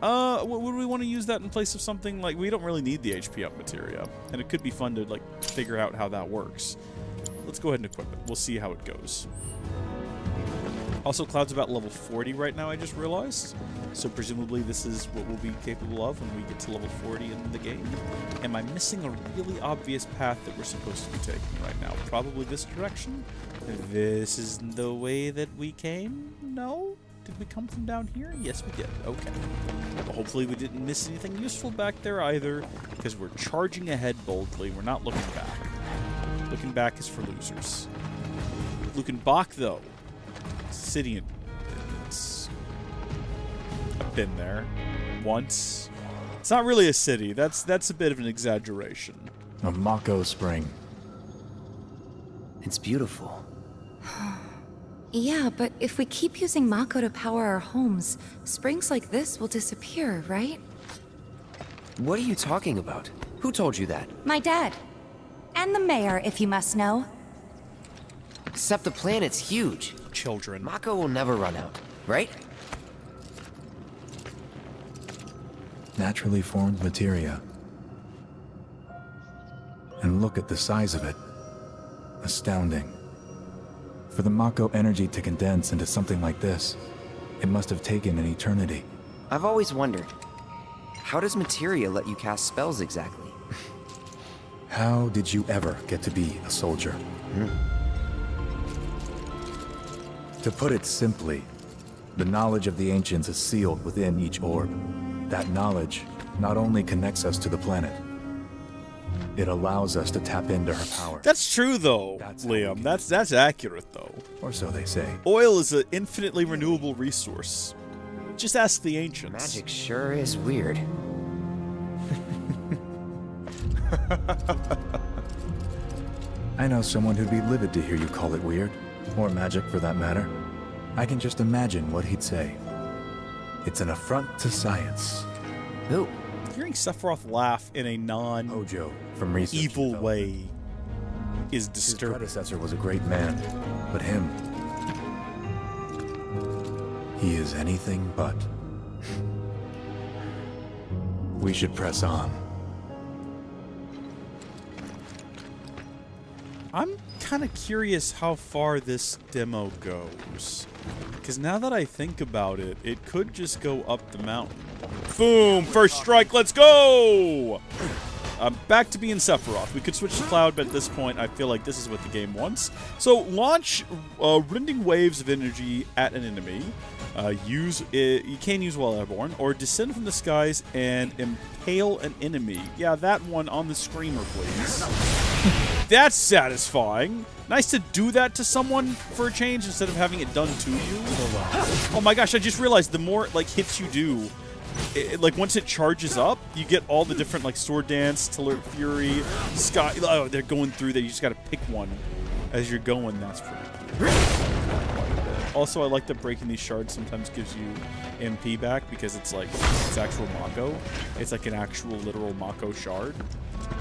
Would we want to use that in place of something like... We don't really need the HP up materia, and it could be fun to, like, figure out how that works. Let's go ahead and equip it. We'll see how it goes. Also, Cloud's about level 40 right now, I just realized. So presumably this is what we'll be capable of when we get to level 40 in the game. Am I missing a really obvious path that we're supposed to be taking right now? Probably this direction? This is the way that we came? No? Did we come from down here? Yes, we did. Okay. Well, hopefully we didn't miss anything useful back there either, because we're charging ahead boldly. We're not looking back. Looking back is for losers. Looking back, though. City. I've been there once. It's not really a city. That's a bit of an exaggeration. A Mako spring. It's beautiful. Yeah, but if we keep using Mako to power our homes, springs like this will disappear, right? What are you talking about? Who told you that? My dad. And the mayor, if you must know. Except the planet's huge. Children. Mako will never run out, right? Naturally formed materia. And look at the size of it. Astounding. For the Mako energy to condense into something like this, it must have taken an eternity. I've always wondered, how does materia let you cast spells exactly? How did you ever get to be a soldier? To put it simply, the knowledge of the ancients is sealed within each orb. That knowledge not only connects us to the planet, it allows us to tap into her power. That's true, though, Liam. That's accurate, though. Or so they say. Oil is an infinitely renewable resource. Just ask the ancients. Magic sure is weird. I know someone who'd be livid to hear you call it weird, or magic for that matter. I can just imagine what he'd say. It's an affront to science. Who? Hearing Sephiroth laugh in a Hojo, from research evil development. way is His disturbing. predecessor was a great man, but him... he is anything but. We should press on. I'm kind of curious how far this demo goes. Because now that I think about it, it could just go up the mountain. Boom! First strike, let's go! Back to being Sephiroth. We could switch to Cloud, but at this point, I feel like this is what the game wants. So, launch rending waves of energy at an enemy. You can use while airborne, or descend from the skies and impale an enemy. Yeah, that one on the screamer, please. That's satisfying. Nice to do that to someone for a change instead of having it done to you. Oh my gosh, I just realized the more like hits you do, like once it charges up, you get all the different like Sword Dance, Tiller Fury, Sky. Oh, they're going through there. You just got to pick one as you're going. That's pretty cool. Also, I like that breaking these shards sometimes gives you MP back because it's like it's actual Mako. It's like an actual literal Mako shard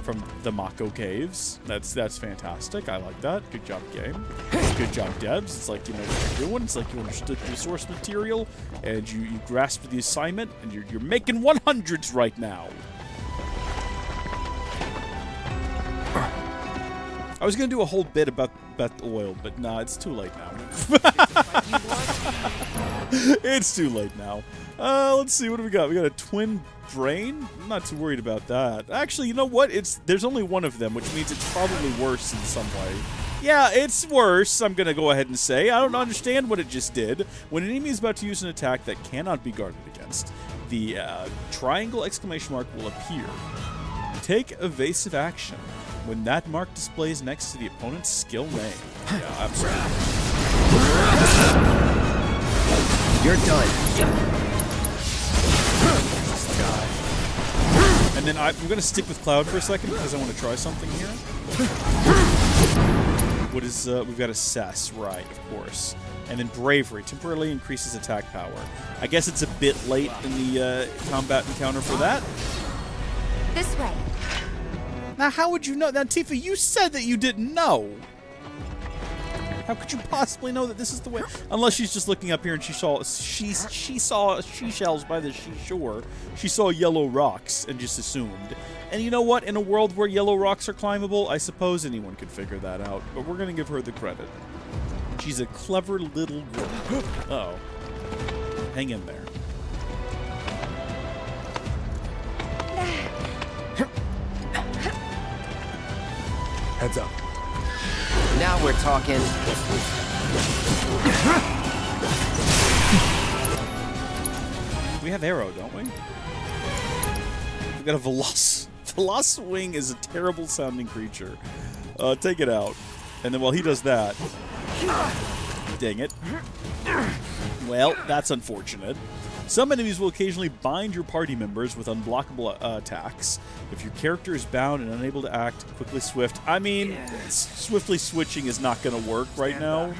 from the Mako caves. That's fantastic. I like that. Good job, game. Good job, devs. It's like you know what you're doing. It's like you understood the source material and you grasped the assignment and you're making 100s right now. I was gonna do a whole bit about the oil, but nah, it's too late now. It's too late now. Let's see, what do we got? We got a twin brain? I'm not too worried about that. Actually, you know what? There's only one of them, which means it's probably worse in some way. Yeah, it's worse, I'm gonna go ahead and say. I don't understand what it just did. When an enemy is about to use an attack that cannot be guarded against, the triangle exclamation mark will appear. Take evasive action when that mark displays next to the opponent's skill name. Yeah, absolutely. You're done. And then I'm going to stick with Cloud for a second because I want to try something here. What is, we've got Assess, right, of course. And then Bravery temporarily increases attack power. I guess it's a bit late in the combat encounter for that. This way. Now, how would you know? Now, Tifa, you said that you didn't know. How could you possibly know that this is the way? Unless she's just looking up here and she saw seashells by the seashore. She saw yellow rocks and just assumed. And you know what? In a world where yellow rocks are climbable, I suppose anyone could figure that out. But we're going to give her the credit. She's a clever little girl. Uh-oh. Hang in there. Heads up. Now we're talking. We have Arrow, don't we? We've got a Velocwing is a terrible sounding creature. Take it out. And then while he does that... Dang it. Well, that's unfortunate. Some enemies will occasionally bind your party members with unblockable attacks. If your character is bound and unable to act, quickly swift. I mean, swiftly switching is not going to work right now.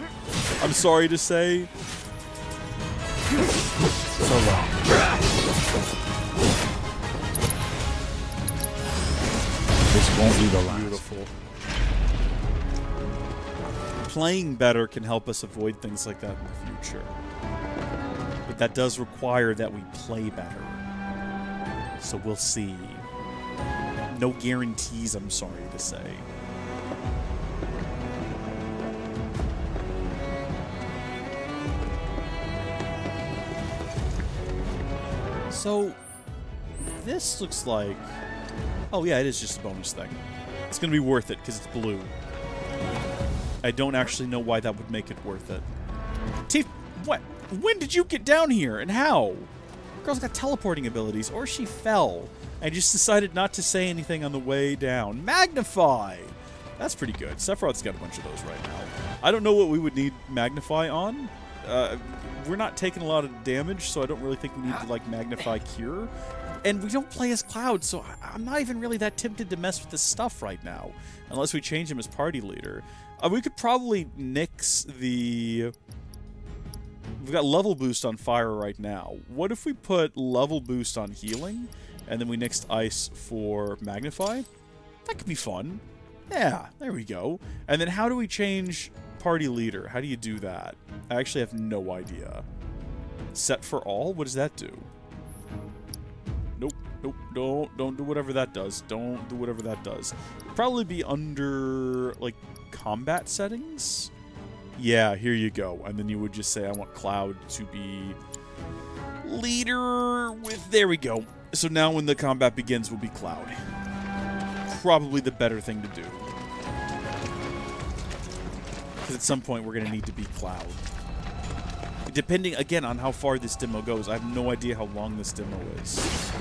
I'm sorry to say. So long. This won't be the last. Beautiful. Playing better can help us avoid things like that in the future. But that does require that we play better. So we'll see. No guarantees, I'm sorry to say. So, this looks like... Oh yeah, it is just a bonus thing. It's going to be worth it because it's blue. I don't actually know why that would make it worth it. What? When did you get down here, and how? Girl's got teleporting abilities, or she fell. I just decided not to say anything on the way down. Magnify! That's pretty good. Sephiroth's got a bunch of those right now. I don't know what we would need Magnify on. We're not taking a lot of damage, so I don't really think we need to, like, Magnify Cure. And we don't play as Cloud, so I'm not even really that tempted to mess with this stuff right now. Unless we change him as party leader. We could probably nix the... We've got level boost on fire right now. What if we put level boost on healing, and then we nixed ice for magnify? That could be fun. Yeah, there we go. And then how do we change party leader? How do you do that? I actually have no idea. Set for all? What does that do? Nope, nope, don't do whatever that does. Don't do whatever that does. It'd probably be under, like, combat settings? Yeah, here you go. And then you would just say, I want Cloud to be leader with... There we go. So now when the combat begins, we'll be Cloud. Probably the better thing to do. Because at some point, we're going to need to be Cloud. Depending, again, on how far this demo goes. I have no idea how long this demo is.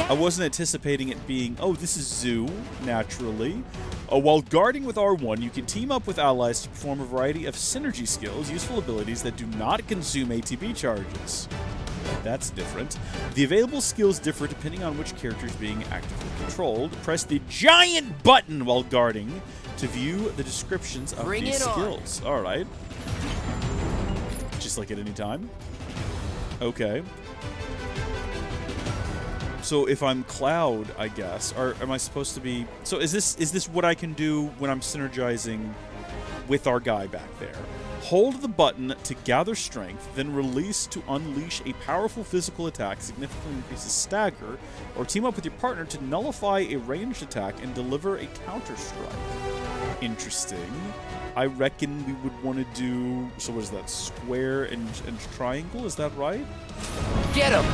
I wasn't anticipating it being, oh, this is Zoo, naturally. While guarding with R1, you can team up with allies to perform a variety of synergy skills, useful abilities that do not consume ATB charges. That's different. The available skills differ depending on which character is being actively controlled. Press the giant button while guarding to view the descriptions of these skills. All right. Just like at any time. Okay. So if I'm Cloud, I guess, or am I supposed to be... So is this what I can do when I'm synergizing with our guy back there? Hold the button to gather strength, then release to unleash a powerful physical attack, significantly increases stagger, or team up with your partner to nullify a ranged attack and deliver a counter-strike. Interesting. I reckon we would want to do... So what is that? Square and triangle? Is that right? Get him!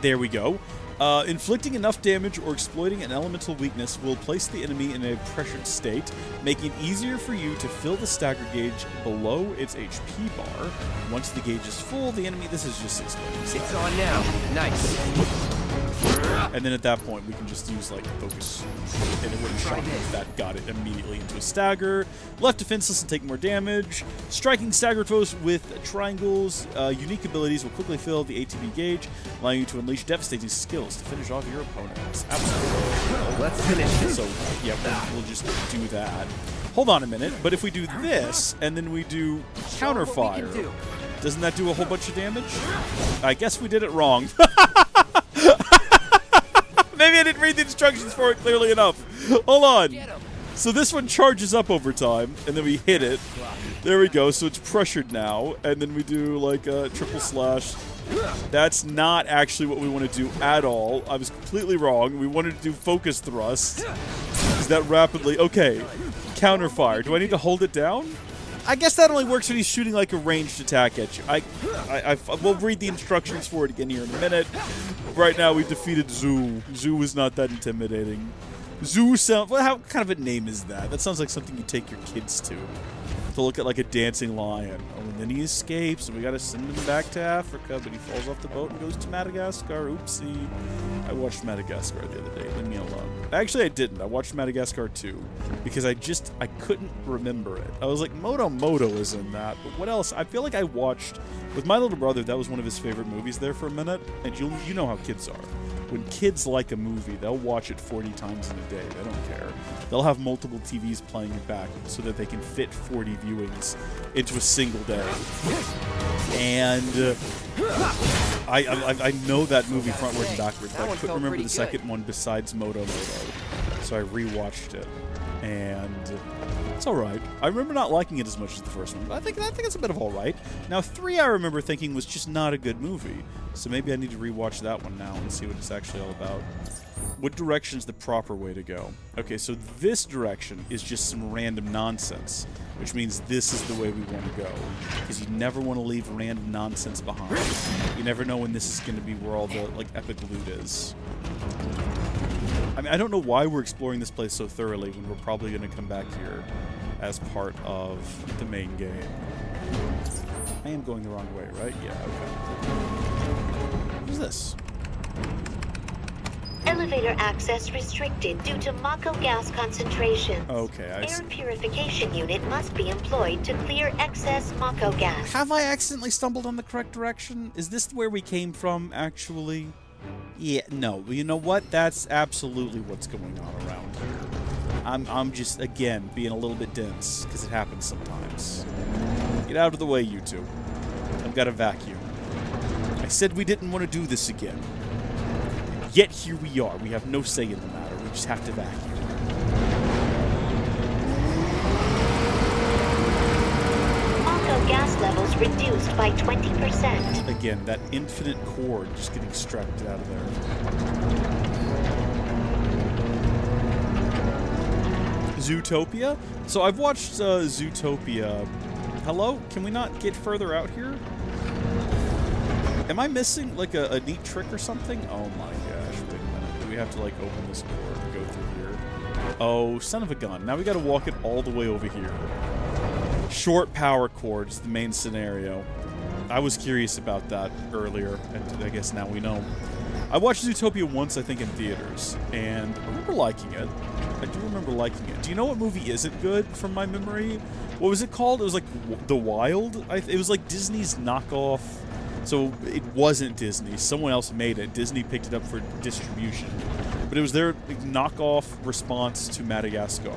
There we go. Inflicting enough damage or exploiting an elemental weakness will place the enemy in a pressured state, making it easier for you to fill the stagger gauge below its HP bar. Once the gauge is full, the enemy... This is just exploding. It's on now. Nice. And then at that point, we can just use, like, focus, and it would have shot if that got it immediately into a stagger. Left defenseless and take more damage. Striking staggered foes with triangles. Unique abilities will quickly fill the ATB gauge, allowing you to unleash devastating skills to finish off your opponents. Absolutely. Let's finish this. So, yeah, we'll just do that. Hold on a minute, but if we do this, and then we do counterfire, doesn't that do a whole bunch of damage? I guess we did it wrong. Maybe I didn't read the instructions for it clearly enough. Hold on. So this one charges up over time, and then we hit it. There we go. So it's pressured now, and then we do like a triple slash. That's not actually what we want to do at all. I was completely wrong. We wanted to do focus thrust. Is that rapidly? Okay. Counterfire. Do I need to hold it down? I guess that only works when he's shooting like a ranged attack at you. We'll read the instructions for it again here in a minute. Right now we've defeated Zoo. Zoo is not that intimidating. Zoo sound... Well, how kind of a name is that? That sounds like something you take your kids to look at like a dancing lion. Oh, and then he escapes, and we gotta send him back to Africa, but he falls off the boat and goes to Madagascar. Oopsie. I watched Madagascar the other day. Leave me alone. Actually, I didn't. I watched Madagascar 2 because I couldn't remember it. I was like, Moto is in that, but what else? I feel like I watched... With my little brother, that was one of his favorite movies there for a minute, and you know how kids are. When kids like a movie, they'll watch it 40 times in a day. They don't care. They'll have multiple TVs playing it back so that they can fit 40 viewings into a single day. And I know that movie frontward and backwards, but I couldn't remember the second one besides Moto. So I rewatched it, and it's all right. I remember not liking it as much as the first one, but I think it's a bit of all right. Now 3, I remember thinking was just not a good movie, so maybe I need to rewatch that one now and see what it's actually all about. What direction's the proper way to go? Okay, so this direction is just some random nonsense, which means this is the way we want to go, because you never want to leave random nonsense behind. You never know when this is going to be where all the like epic loot is. I mean, I don't know why we're exploring this place so thoroughly when we're probably going to come back here as part of the main game. I am going the wrong way, right? Yeah, okay. What is this? Elevator access restricted due to Mako gas concentration. Okay, I see. Air purification unit must be employed to clear excess Mako gas. Have I accidentally stumbled on the correct direction? Is this where we came from, actually? Yeah, no. You know what? That's absolutely what's going on around here. I'm just, again, being a little bit dense, because it happens sometimes. Get out of the way, you two. I've got a vacuum. I said we didn't want to do this again. Yet here we are. We have no say in the matter. We just have to vacuum. Mako gas levels reduced by 20%. Again, that infinite cord just getting extracted out of there. Zootopia? So I've watched Zootopia. Hello? Can we not get further out here? Am I missing, like, a neat trick or something? Oh my gosh, wait a minute. Do we have to, like, open this door to go through here? Oh, son of a gun. Now we gotta walk it all the way over here. Short power cord is the main scenario. I was curious about that earlier, and I guess now we know. I watched Zootopia once, I think, in theaters, and I remember liking it. I do remember liking it. Do you know what movie isn't good from my memory? What was it called? It was like The Wild? It was like Disney's knockoff. So it wasn't Disney. Someone else made it. Disney picked it up for distribution. But it was their knockoff response to Madagascar,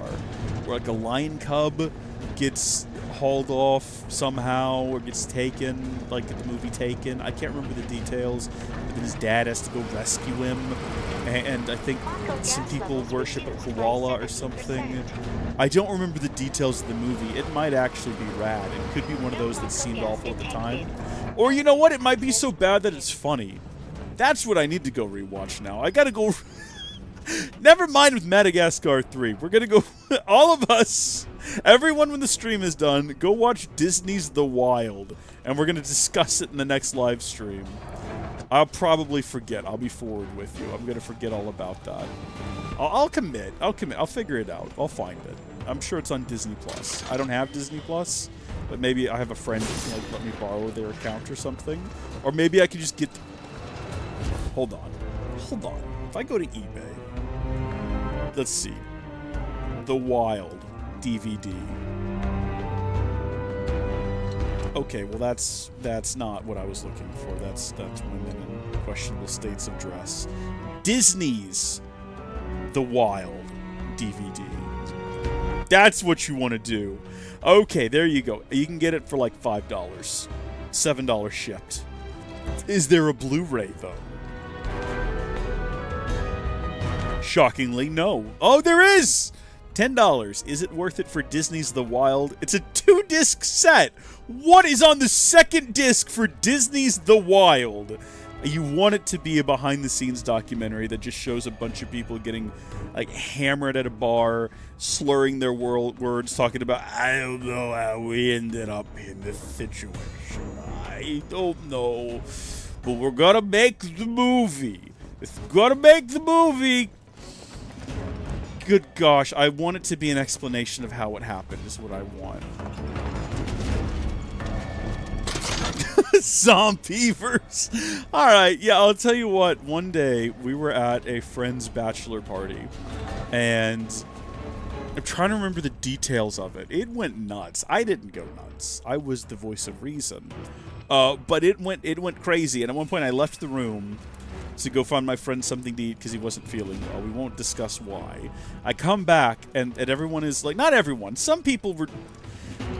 where like a lion cub gets hauled off somehow or gets taken, like the movie Taken. I can't remember the details. But then his dad has to go rescue him. And I think some people worship a koala or something. I don't remember the details of the movie. It might actually be rad. It could be one of those that seemed awful at the time. Or you know what? It might be so bad that it's funny. That's what I need to go rewatch now. I gotta go... Never mind with Madagascar 3. We're gonna go... all of us, everyone when the stream is done, go watch Disney's The Wild. And we're gonna discuss it in the next live stream. I'll probably forget. I'll be forward with you. I'm gonna forget all about that. I'll commit. I'll figure it out. I'll find it. I'm sure it's on Disney Plus. I don't have Disney Plus, but maybe I have a friend who can like let me borrow their account or something. Or maybe I could just get... Hold on. Hold on. If I go to eBay, let's see. The Wild DVD. Okay, well that's not what I was looking for. That's women in questionable states of dress. Disney's The Wild DVD. That's what you want to do. Okay, there you go. You can get it for like $5. $7 shipped. Is there a Blu-ray though? Shockingly, no. Oh, there is! $10. Is it worth it for Disney's The Wild? It's a 2-disc set. What is on the second disc for Disney's The Wild? You want it to be a behind-the-scenes documentary that just shows a bunch of people getting like hammered at a bar, slurring their words, talking about, I don't know how we ended up in this situation. I don't know. But we're gonna make the movie. It's gonna make the movie. Good gosh, I want it to be an explanation of how it happened, is what I want. Zombievers. Alright, yeah, I'll tell you what. One day, we were at a friend's bachelor party, and I'm trying to remember the details of it. It went nuts. I didn't go nuts. I was the voice of reason. But it went crazy, and at one point I left the room to go find my friend something to eat because he wasn't feeling well. We won't discuss why. I come back, and everyone is like, not everyone, some people were...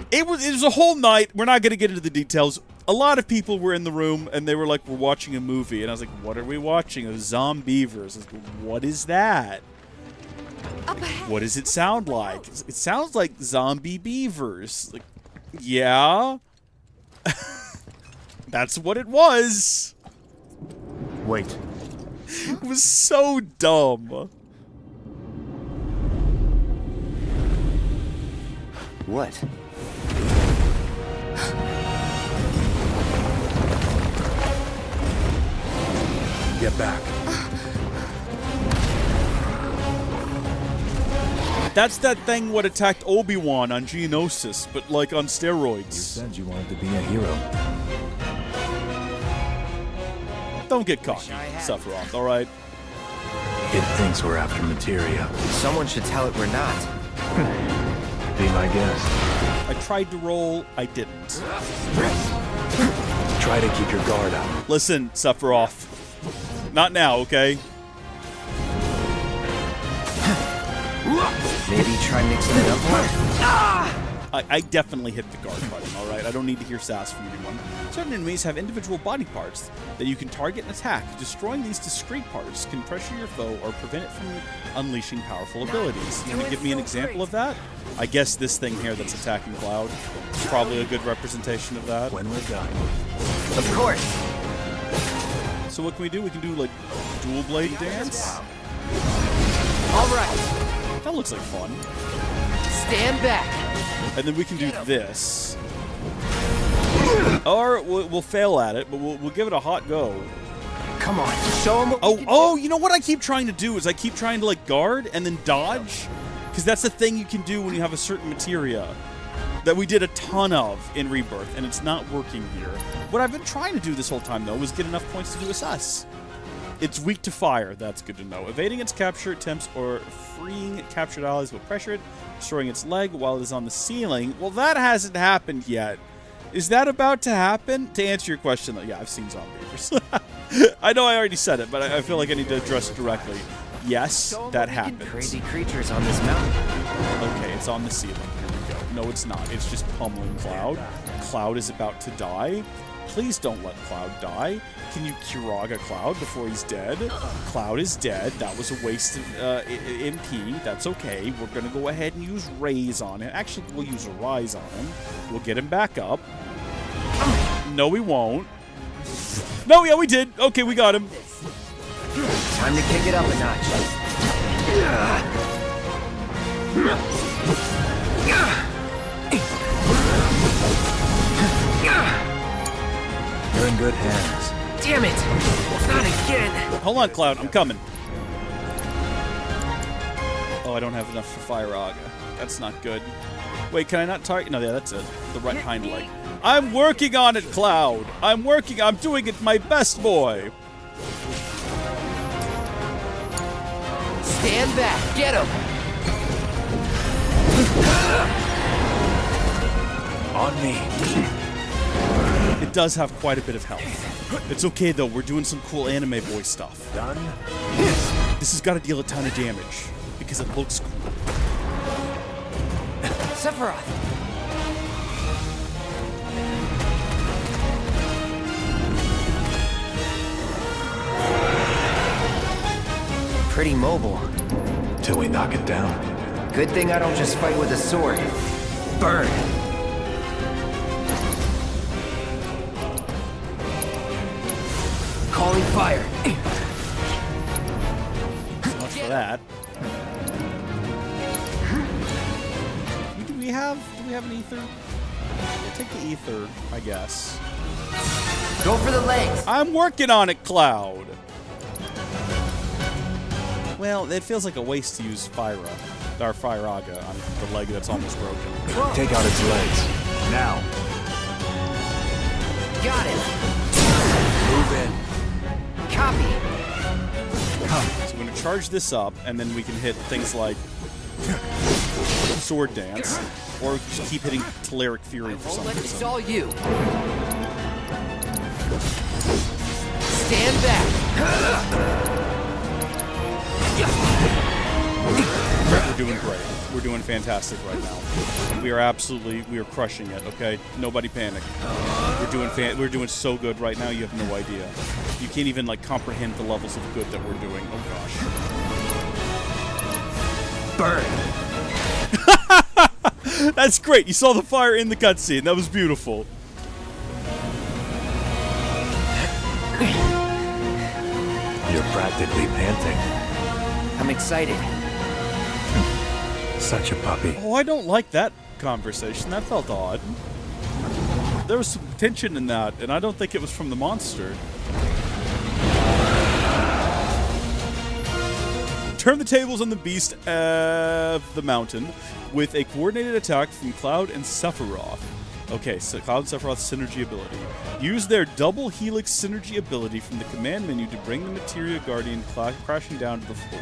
It was a whole night. We're not going to get into the details. A lot of people were in the room, and they were like, we're watching a movie. And I was like, what are we watching? It was Zombievers. I was like, what is that? What does it sound like? It sounds like zombie beavers. Like, yeah. That's what it was. Wait. It was so dumb. What? Get back. That's that thing what attacked Obi-Wan on Geonosis, but like on steroids. You said you wanted to be a hero. Don't get cocky, Sephiroth, alright? It thinks we're after materia. Someone should tell it we're not. Be my guest. I tried to roll, I didn't. Try to keep your guard up. Listen, Sephiroth. Not now, okay? Maybe try mixing it up more? I definitely hit the guard button, alright? I don't need to hear sass from anyone. Certain enemies have individual body parts that you can target and attack. Destroying these discrete parts can pressure your foe or prevent it from unleashing powerful abilities. Can you give me an example of that? I guess this thing here that's attacking Cloud is probably a good representation of that. When we're done. Of course. So what can we do? We can do, like, dual blade dance? All right. That looks like fun. Stand back. And then we can do this. Or we'll fail at it, but we'll give it a hot go. Come on, show them what Oh, you know what I keep trying to do is I keep trying to, like, guard and then dodge? Because that's the thing you can do when you have a certain materia that we did a ton of in Rebirth, and it's not working here. What I've been trying to do this whole time, though, is get enough points to do assess. It's weak to fire. That's good to know. Evading its capture attempts or freeing captured allies will pressure it, destroying its leg while it is on the ceiling. Well, that hasn't happened yet. Is that about to happen? To answer your question, though, yeah, I've seen zombies. I know I already said it, but I feel like I need to address it directly. Yes, that happens. Crazy creatures on this mountain. Okay, it's on the ceiling. Here we go. No, it's not. It's just pummeling Cloud. Cloud is about to die. Please don't let Cloud die. Can you Kiraga Cloud before he's dead? Cloud is dead. That was a waste of MP. That's okay. We're going to go ahead and use Raise on him. Actually, we'll use a Rise on him. We'll get him back up. No, we won't. No, yeah, we did. Okay, we got him. Time to kick it up a notch. You're in good hands. Damn it! Not again! Hold on, Cloud. I'm coming. Oh, I don't have enough for Fire-Aga. That's not good. Wait, can I not target? No, yeah, that's it. The right hind leg. I'm working on it, Cloud. I'm doing it my best, boy. Stand back. Get him. On me. It does have quite a bit of health. It's okay, though. We're doing some cool anime boy stuff. Done? This has got to deal a ton of damage because it looks cool. Sephiroth. Pretty mobile. Till we knock it down. Good thing I don't just fight with a sword. Burn. Calling fire. So much for that. Do we have an ether? We'll take the ether, I guess. Go for the legs. I'm working on it, Cloud. Well, it feels like a waste to use Fire-Aga on the leg that's almost broken. Take out its legs. Now. Got it. Move in. Copy. So we're going to charge this up, and then we can hit things like Sword Dance, or just keep hitting Telluric Fury for some reason. It's all you. Stand back. We're doing great. We're doing fantastic right now. We are crushing it, okay? Nobody panic. We're doing so good right now, you have no idea. You can't even, like, comprehend the levels of good that we're doing. Oh, gosh. Burn. That's great. You saw the fire in the cutscene. That was beautiful. You're practically panting. I'm excited. Such a puppy. Oh, I don't like that conversation. That felt odd. There was some tension in that, and I don't think it was from the monster. Turn the tables on the beast of the mountain with a coordinated attack from Cloud and Sephiroth. Okay, so Cloud and Sephiroth's synergy ability. Use their double helix synergy ability from the command menu to bring the Materia Guardian crashing down to the floor.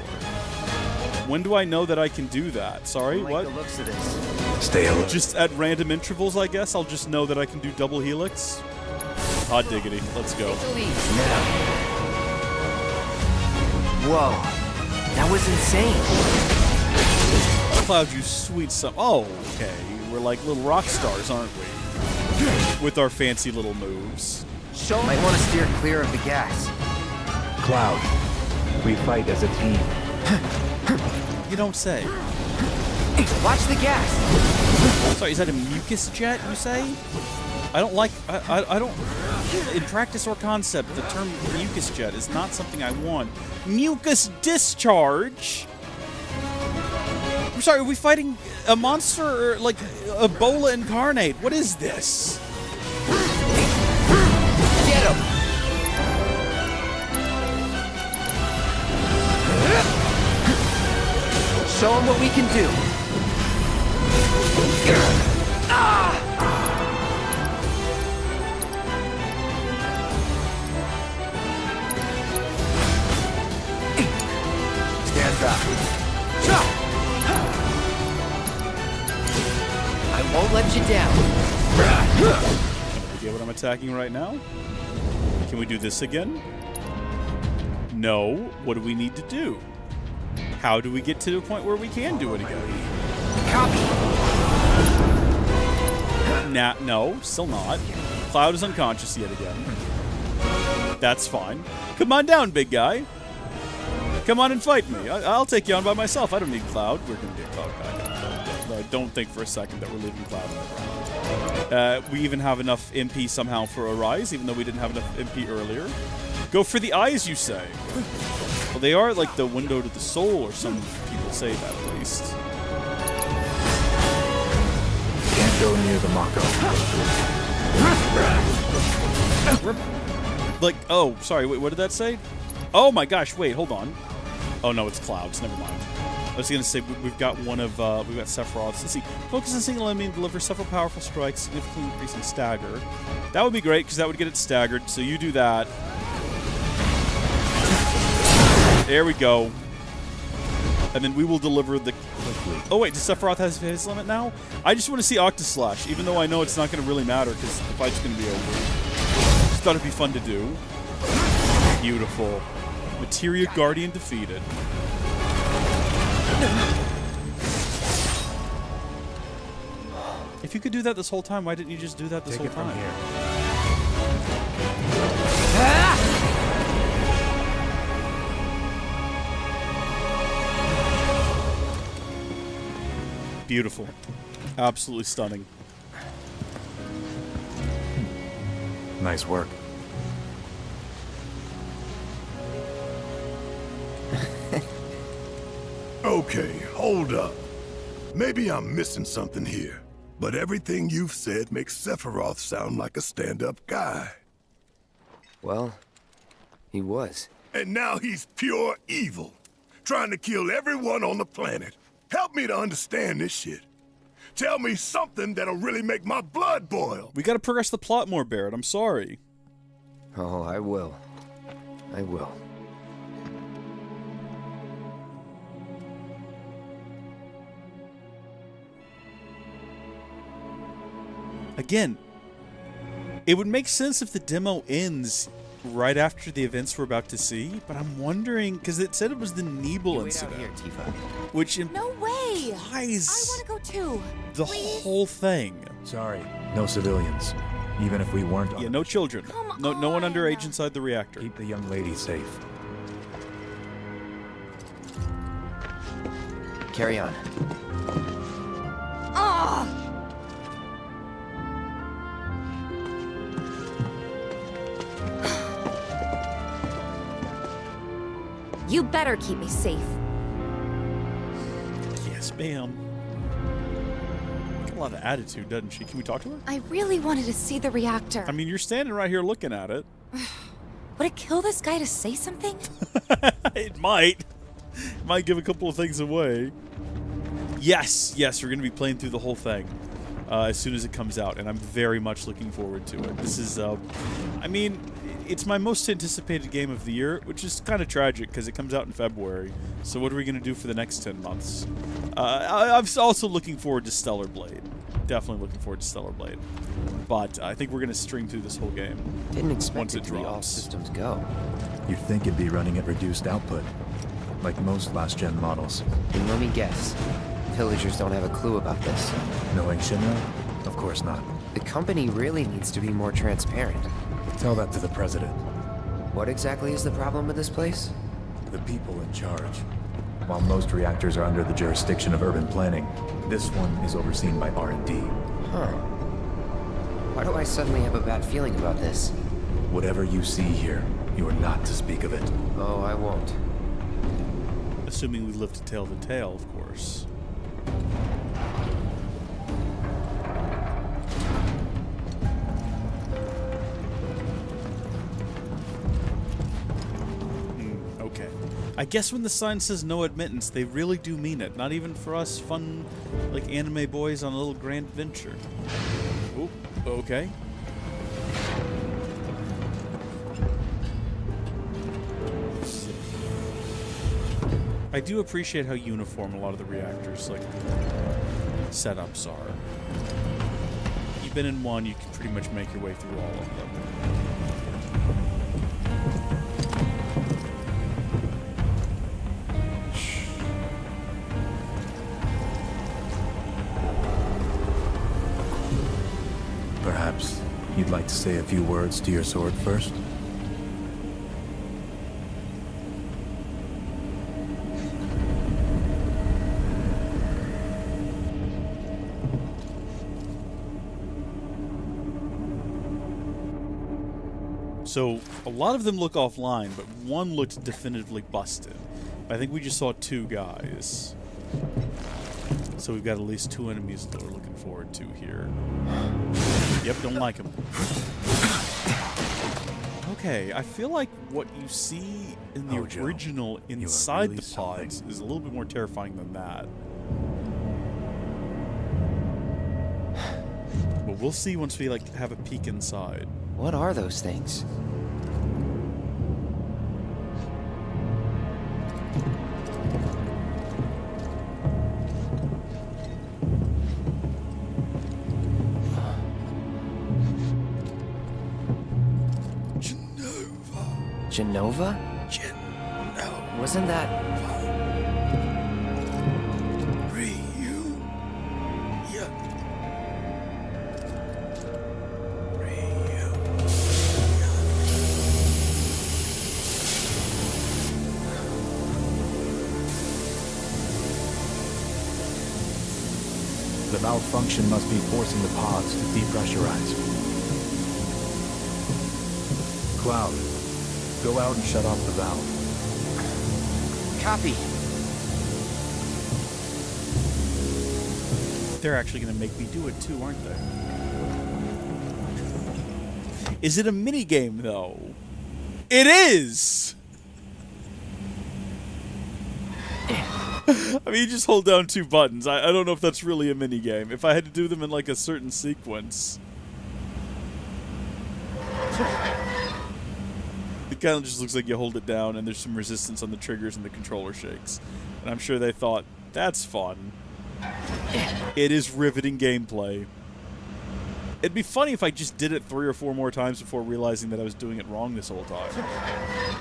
When do I know that I can do that? Sorry, what? The looks of this. Stay alert. Just at random intervals, I guess? I'll just know that I can do double helix? Hot diggity. Let's go. Whoa. That was insane. Cloud, you sweet son. Oh, okay. We're like little rock stars, aren't we? With our fancy little moves. Might want to steer clear of the gas. Cloud, we fight as a team. You don't say. Watch the gas. Sorry, is that a mucus jet, you say? I don't like... I don't... In practice or concept, the term mucus jet is not something I want. Mucus discharge? I'm sorry, are we fighting a monster or, like, Ebola incarnate? What is this? Get him! Show him what we can do. Stand up. I won't let you down. Get what I'm attacking right now? Can we do this again? No. What do we need to do? How do we get to the point where we can do it again? Copy. Nah, no, still not. Cloud is unconscious yet again. That's fine. Come on down, big guy. Come on and fight me. I'll take you on by myself. I don't need Cloud. We're going to get Cloud back. Don't think for a second that we're leaving Cloud on the ground. We even have enough MP somehow for a rise, even though we didn't have enough MP earlier. Go for the eyes, you say. Well, they are like the window to the soul, or some people say that at least. Can't go near the Mako. Like, oh, sorry, wait, what did that say? Oh my gosh, wait, hold on. Oh no, it's clouds, never mind. I was gonna say, we've got one of, we've got Sephiroth's. Let's see, focus on single enemy and deliver several powerful strikes, significantly increasing stagger. That would be great, because that would get it staggered, so you do that. There we go. And then we will deliver the... Oh wait, does Sephiroth have his limit now? I just want to see Octaslash, even though I know it's not going to really matter, because the fight's going to be over. Just thought it'd be fun to do. Beautiful. Materia Guardian defeated. If you could do that this whole time, why didn't you just do that this whole time? Beautiful. Absolutely stunning. Nice work. Okay, hold up. Maybe I'm missing something here, but everything you've said makes Sephiroth sound like a stand-up guy. Well, he was. And now he's pure evil, trying to kill everyone on the planet. Help me to understand this shit. Tell me something that'll really make my blood boil. We gotta progress the plot more, Barrett. I'm sorry. Oh, I will. I will. Again, it would make sense if the demo ends right after the events we're about to see, but I'm wondering, because it said it was the Nebel incident, here, Tifa. which No way! implies I want to go too. the Please? whole thing. Sorry, no civilians. Even if we weren't on Yeah, a no mission. children. No one underage inside the reactor. Keep the young lady safe. Carry on. Ah! You better keep me safe. Yes, ma'am. Got a lot of attitude, doesn't she? Can we talk to her? I really wanted to see the reactor. I mean, you're standing right here looking at it. Would it kill this guy to say something? It might. It might give a couple of things away. Yes, we're going to be playing through the whole thing. as soon as it comes out, and I'm very much looking forward to it. This is, I mean, it's my most anticipated game of the year, which is kind of tragic because it comes out in February. So what are we going to do for the next 10 months? I'm also looking forward to Stellar Blade. Definitely looking forward to Stellar Blade. But I think we're going to string through this whole game. Didn't expect once it to be all systems go. You'd think it'd be running at reduced output, like most last-gen models. And let me guess, villagers don't have a clue about this. Knowing Shinra? Of course not. The company really needs to be more transparent. Tell that to the president. What exactly is the problem with this place? The people in charge. While most reactors are under the jurisdiction of urban planning, this one is overseen by R&D. Huh. Why do I suddenly have a bad feeling about this? Whatever you see here, you are not to speak of it. Oh, I won't. Assuming we live to tell the tale, of course. Okay. I guess when the sign says no admittance, they really do mean it. Not even for us fun, like, anime boys on a little grand adventure. Oh, okay. I do appreciate how uniform a lot of the reactors, like, setups are. You've been in one, you can pretty much make your way through all of them. Perhaps you'd like to say a few words to your sword first? So, a lot of them look offline, but one looked definitively busted. I think we just saw 2 guys. So we've got at least 2 enemies that we're looking forward to here. Yep, don't like them. Okay, I feel like what you see in the original inside the pods is a little bit more terrifying than that. But we'll see once we, like, have a peek inside. What are those things? Genova? Genova. Wasn't that... The malfunction must be forcing the pods to depressurize. Cloud, go out and shut off the valve. Copy. They're actually going to make me do it too, aren't they? Is it a minigame, though? It is! I mean, you just hold down 2 buttons. I don't know if that's really a minigame. If I had to do them in, like, a certain sequence. It kind of just looks like you hold it down and there's some resistance on the triggers and the controller shakes. And I'm sure they thought, that's fun. It is riveting gameplay. It'd be funny if I just did it 3 or 4 more times before realizing that I was doing it wrong this whole time.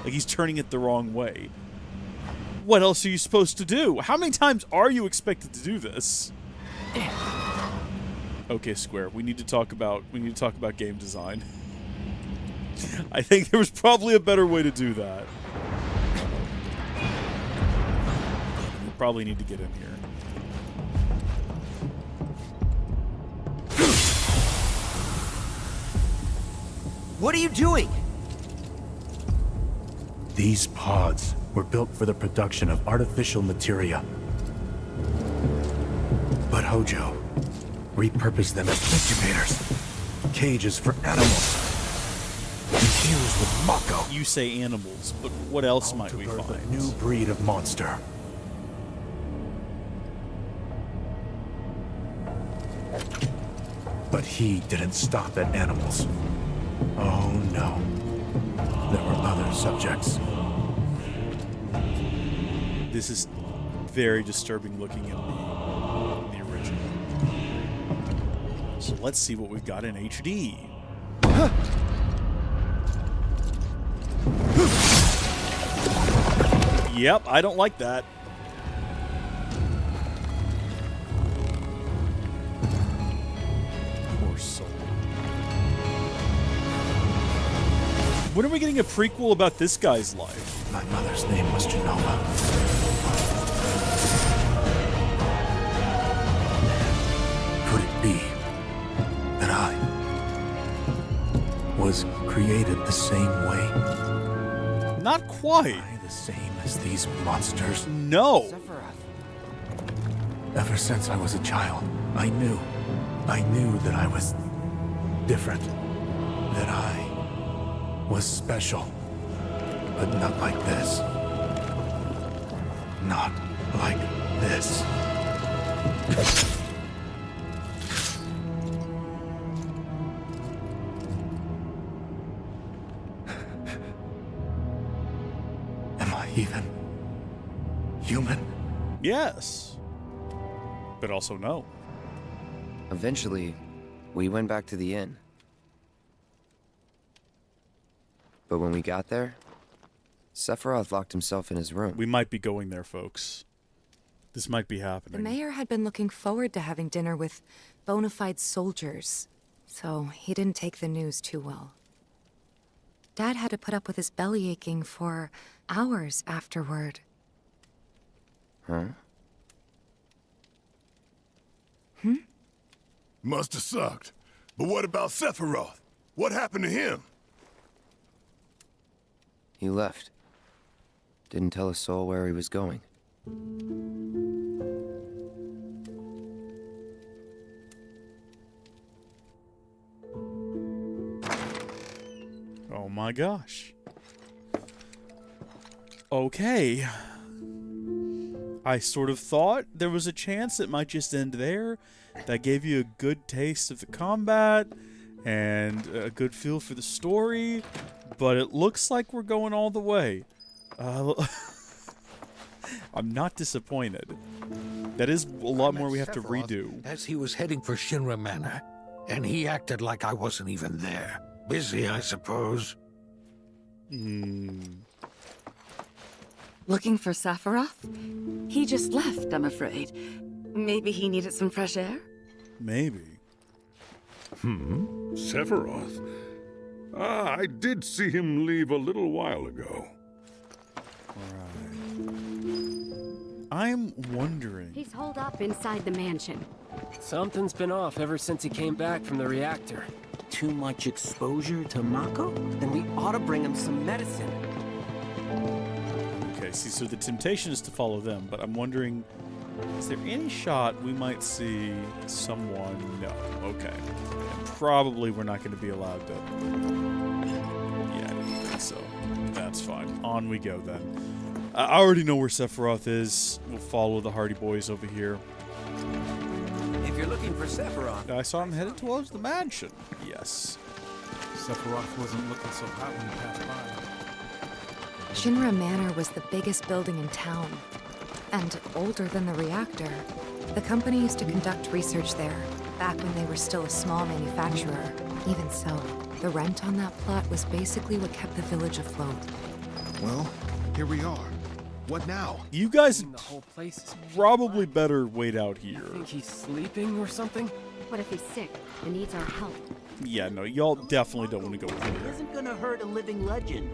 Like, he's turning it the wrong way. What else are you supposed to do? How many times are you expected to do this? Okay, Square, we need to talk about game design. I think there was probably a better way to do that. We probably need to get in here. What are you doing? These pods were built for the production of artificial materia. But Hojo repurposed them as incubators, cages for animals, infused with Mako. You say animals, but what else might we find? A new breed of monster. But he didn't stop at animals. Oh no. There were other subjects. This is very disturbing looking in the original. So let's see what we've got in HD. Yep, I don't like that. Poor soul. When are we getting a prequel about this guy's life? My mother's name was Genova. Could it be that I was created the same way? Not quite. Am I the same as these monsters? No. Ever since I was a child, I knew that I was different, that I was special, but not like this. Not like this. Am I even human? Yes. But also no. Eventually, we went back to the inn. But when we got there, Sephiroth locked himself in his room. We might be going there, folks. This might be The happening. mayor had been looking forward to having dinner with bona fide soldiers, so he didn't take the news too well. Dad had to put up with his belly aching for hours afterward. Huh? Must have sucked. But what about Sephiroth? What happened to him? He left. Didn't tell a soul where he was going. Oh my gosh. Okay. I sort of thought there was a chance it might just end there. That gave you a good taste of the combat and a good feel for the story, but it looks like we're going all the way. I'm not disappointed. That is a lot more we have to redo. As he was heading for Shinra Manor, and he acted like I wasn't even there. Busy, I suppose. Looking for Sephiroth? He just left, I'm afraid. Maybe he needed some fresh air? Maybe. Sephiroth? Ah, I did see him leave a little while ago. I'm wondering. He's holed up inside the mansion. Something's been off ever since he came back from the reactor. Too much exposure to Mako? Then we ought to bring him some medicine. Okay, see, so the temptation is to follow them, but I'm wondering, is there any shot we might see someone? No. Okay. And probably we're not going to be allowed to. Yeah, I didn't think so. That's fine. On we go then. I already know where Sephiroth is. We'll follow the Hardy Boys over here. If you're looking for Sephiroth... I saw him headed towards the mansion. Yes. Sephiroth wasn't looking so hot when he passed by. Shinra Manor was the biggest building in town, and older than the reactor. The company used to conduct research there, back when they were still a small manufacturer. Even so, the rent on that plot was basically what kept the village afloat. Well, here we are. What now? You guys The whole place is probably better wait out here. think he's sleeping or something? What if he's sick and needs our help? Yeah, no, y'all definitely don't want to go It here. isn't gonna hurt a living legend.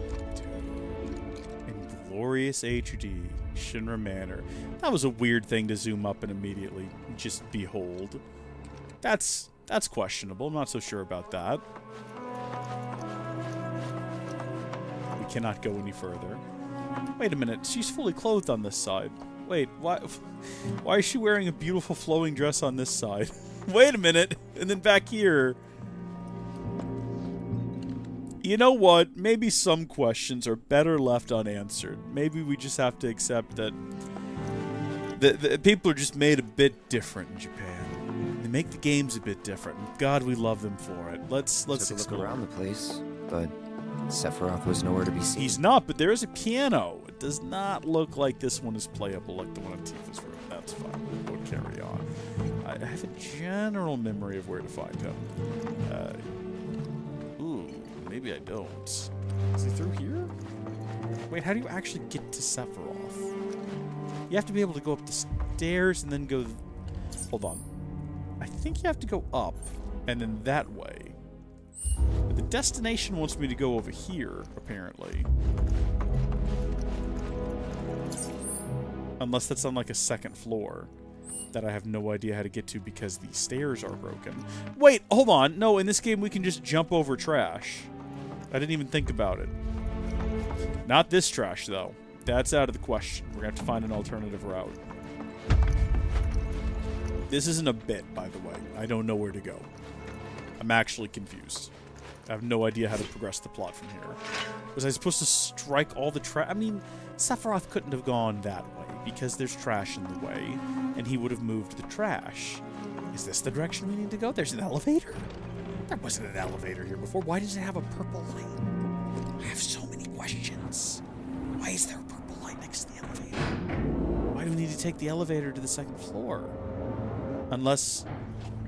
In glorious HD, Shinra Manor. That was a weird thing to zoom up and immediately just behold. That's questionable. I'm not so sure about that. We cannot go any further. Wait a minute, she's fully clothed on this side. Wait, why is she wearing a beautiful flowing dress on this side? Wait a minute, and then back here. You know what? Maybe some questions are better left unanswered. Maybe we just have to accept that the people are just made a bit different in Japan. They make the games a bit different. God, we love them for it. Let's Took a explore. look around the place, but Sephiroth was nowhere to be seen. He's not, but there is a piano. It does not look like this one is playable like the one in Tifa's room. That's fine. We'll carry on. I have a general memory of where to find him. Ooh, maybe I don't. Is he through here? Wait, how do you actually get to Sephiroth? You have to be able to go up the stairs and then go... Hold on. I think you have to go up and then that way. But the destination wants me to go over here, apparently. Unless that's on like a second floor that I have no idea how to get to because the stairs are broken. Wait, hold on. No, in this game we can just jump over trash. I didn't even think about it. Not this trash, though. That's out of the question. We're going to have to find an alternative route. This isn't a bit, by the way. I don't know where to go. I'm actually confused. I have no idea how to progress the plot from here. Was I supposed to strike all the trash? I mean, Sephiroth couldn't have gone that way because there's trash in the way, and he would have moved the trash. Is this the direction we need to go? There's an elevator? There wasn't an elevator here before. Why does it have a purple light? I have so many questions. Why is there a purple light next to the elevator? Why do we need to take the elevator to the second floor? Unless...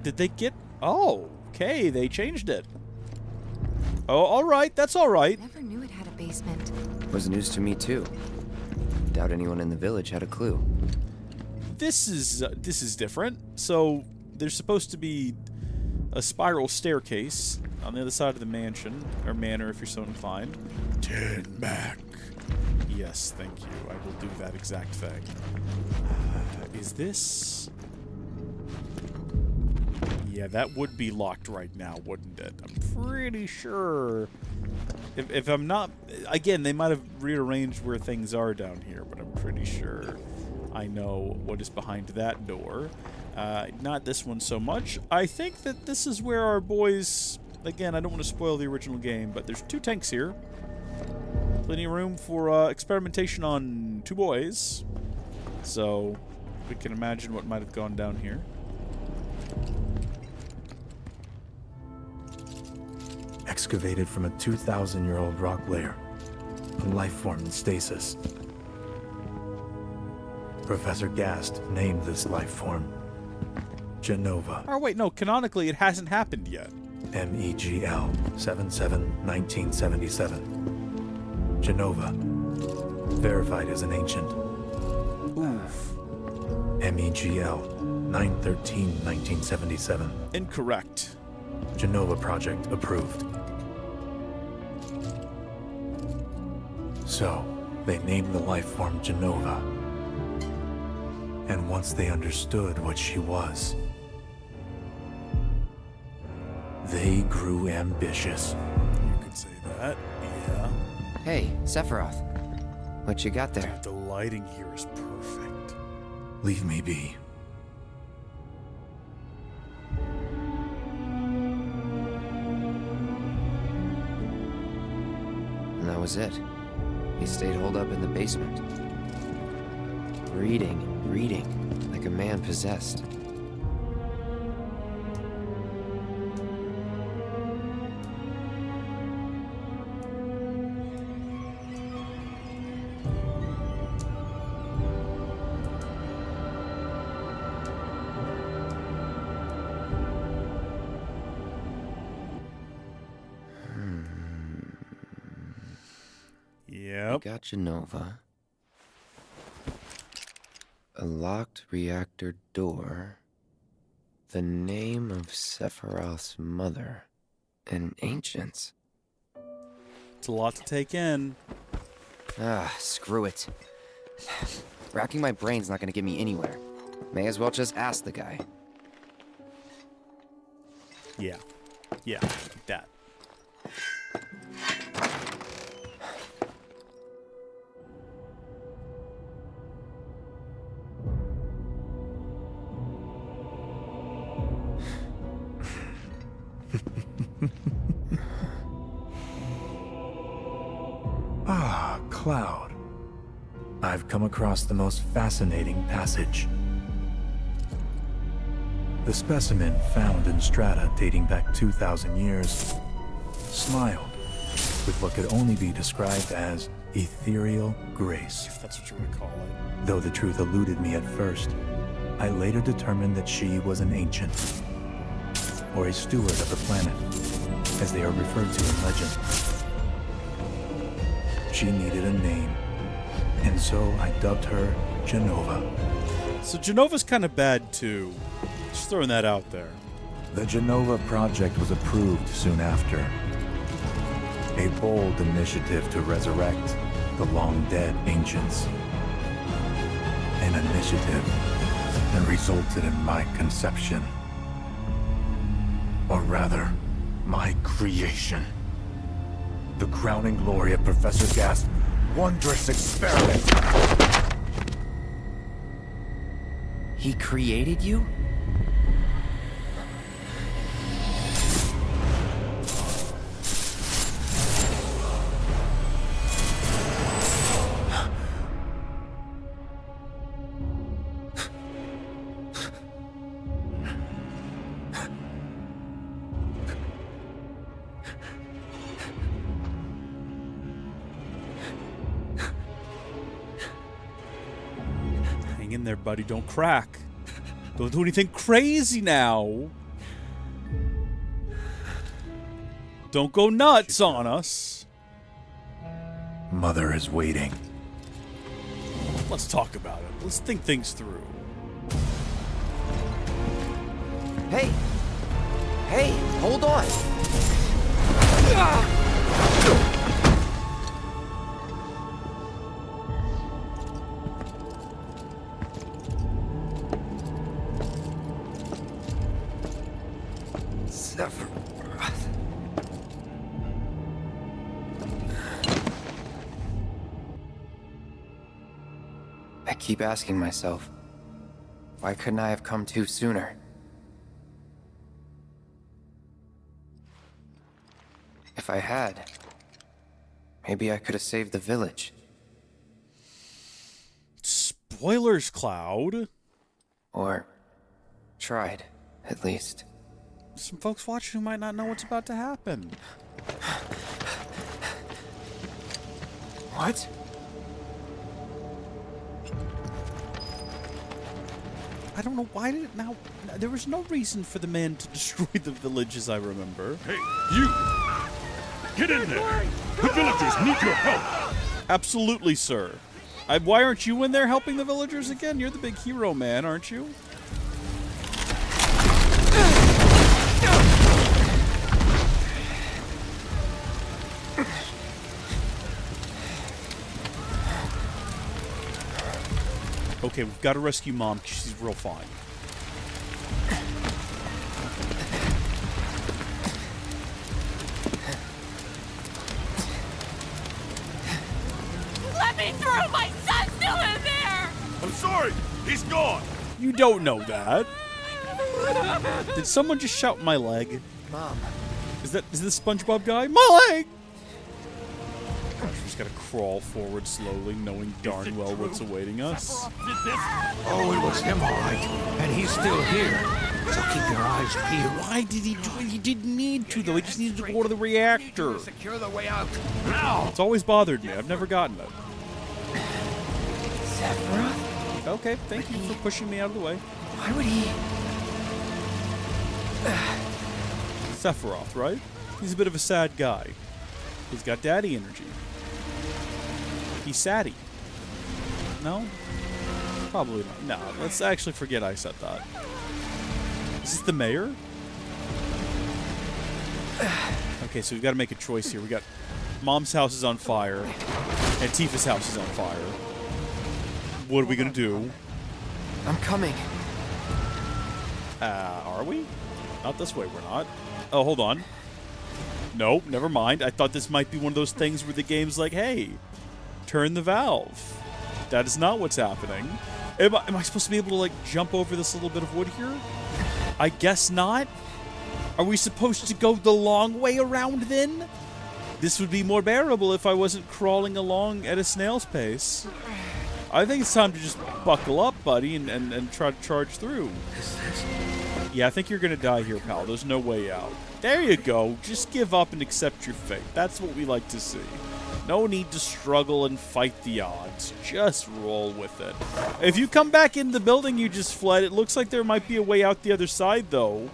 Did they get... Oh, okay, they changed it. Oh, alright, that's alright. Never knew it had a basement. Was news to me, too. Doubt anyone in the village had a clue. This is different. So, there's supposed to be a spiral staircase on the other side of the mansion, or manor if you're so inclined. Turn back. Yes, thank you. I will do that exact thing. Is this... Yeah, that would be locked right now, wouldn't it? I'm pretty sure. If I'm not... Again, they might have rearranged where things are down here, but I'm pretty sure I know what is behind that door. Not this one so much. I think that this is where our boys... Again, I don't want to spoil the original game, but there's 2 tanks here. Plenty of room for experimentation on 2 boys. So, we can imagine what might have gone down here. Excavated from a 2,000-year-old rock layer, a life form in stasis. Professor Gast named this life form Genova. Oh, wait, no, canonically it hasn't happened yet. MEGL 77-1977. Genova. Verified as an ancient. Oof. MEGL 9/13/1977. Incorrect. Genova project approved. So, they named the life form Genova. And once they understood what she was, they grew ambitious. You could say that, yeah. Hey, Sephiroth. What you got there? Dude, the lighting here is perfect. Leave me be. And that was it. He stayed holed up in the basement. Reading, like a man possessed. Yep. We got Genova. A locked reactor door. The name of Sephiroth's mother. And ancients. It's a lot to take in. Ah, screw it. Racking my brain's not gonna get me anywhere. May as well just ask the guy. Yeah. Yeah, like that. Ah, Cloud. I've come across the most fascinating passage. The specimen found in strata dating back 2,000 years smiled with what could only be described as ethereal grace. If that's what you would call it. Though the truth eluded me at first, I later determined that she was an ancient, or a steward of the planet, as they are referred to in legend. She needed a name, and so I dubbed her Genova. So Genova's kind of bad too. Just throwing that out there. The Genova project was approved soon after. A bold initiative to resurrect the long-dead ancients. An initiative that resulted in my conception. Or rather, my creation. The crowning glory of Professor Gast's wondrous experiment. He created you? Hang in there, buddy. Don't crack. Don't do anything crazy now. Don't go nuts on us. Mother is waiting. Let's talk about it. Let's think things through. Hey! Hey, hold on! I keep asking myself, why couldn't I have come to sooner? If I had, maybe I could have saved the village. Spoilers, Cloud. Or tried, at least. Some folks watching who might not know what's about to happen. What? I don't know why did it now. There was no reason for the man to destroy the village, as I remember. Hey, you! Get in there! The villagers need your help! Absolutely, sir. Why aren't you in there helping the villagers again? You're the big hero man, aren't you? Okay, we've got to rescue Mom because she's real fine. Let me through! My son's still in there! I'm sorry! He's gone! You don't know that. Did someone just shout my leg? Mom. Is this SpongeBob guy? My leg! Gosh, we just gotta crawl forward slowly, knowing darn well what's awaiting us. Oh, it was him, all right. And he's still here. So keep your eyes peeled. Why did he do it? He didn't need to, though. He just needed to go to the reactor. Secure the way out. Now! It's always bothered me. I've never gotten it. Sephiroth? Okay, thank you for pushing me out of the way. Why would he... Sephiroth, right? He's a bit of a sad guy. He's got daddy energy. He's saddy. No? Probably not. No, let's actually forget I said that. Is this the mayor? Okay, so we've got to make a choice here. We got Mom's house is on fire, and Tifa's house is on fire. What are we gonna do? I'm coming. Are we? Not this way, we're not. Oh, hold on. Nope, never mind. I thought this might be one of those things where the game's like, hey, turn the valve. That is not what's happening. Am I supposed to be able to, like, jump over this little bit of wood here? I guess not. Are we supposed to go the long way around, then? This would be more bearable if I wasn't crawling along at a snail's pace. I think it's time to just buckle up, buddy, and try to charge through. Yeah, I think you're gonna die here, pal. There's no way out. There you go. Just give up and accept your fate. That's what we like to see. No need to struggle and fight the odds. Just roll with it. If you come back in the building you just fled, it looks like there might be a way out the other side, though.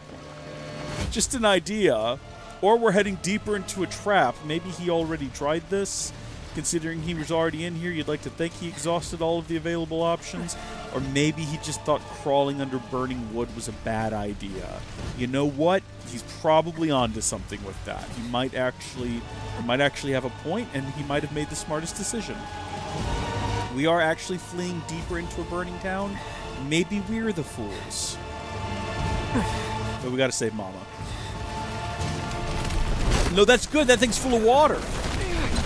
Just an idea. Or we're heading deeper into a trap. Maybe he already tried this. Considering he was already in here, you'd like to think he exhausted all of the available options. Or maybe he just thought crawling under burning wood was a bad idea. You know what? He's probably onto something with that. He might actually have a point, and he might have made the smartest decision. We are actually fleeing deeper into a burning town. Maybe we're the fools. But we gotta save Mama. No, that's good. That thing's full of water.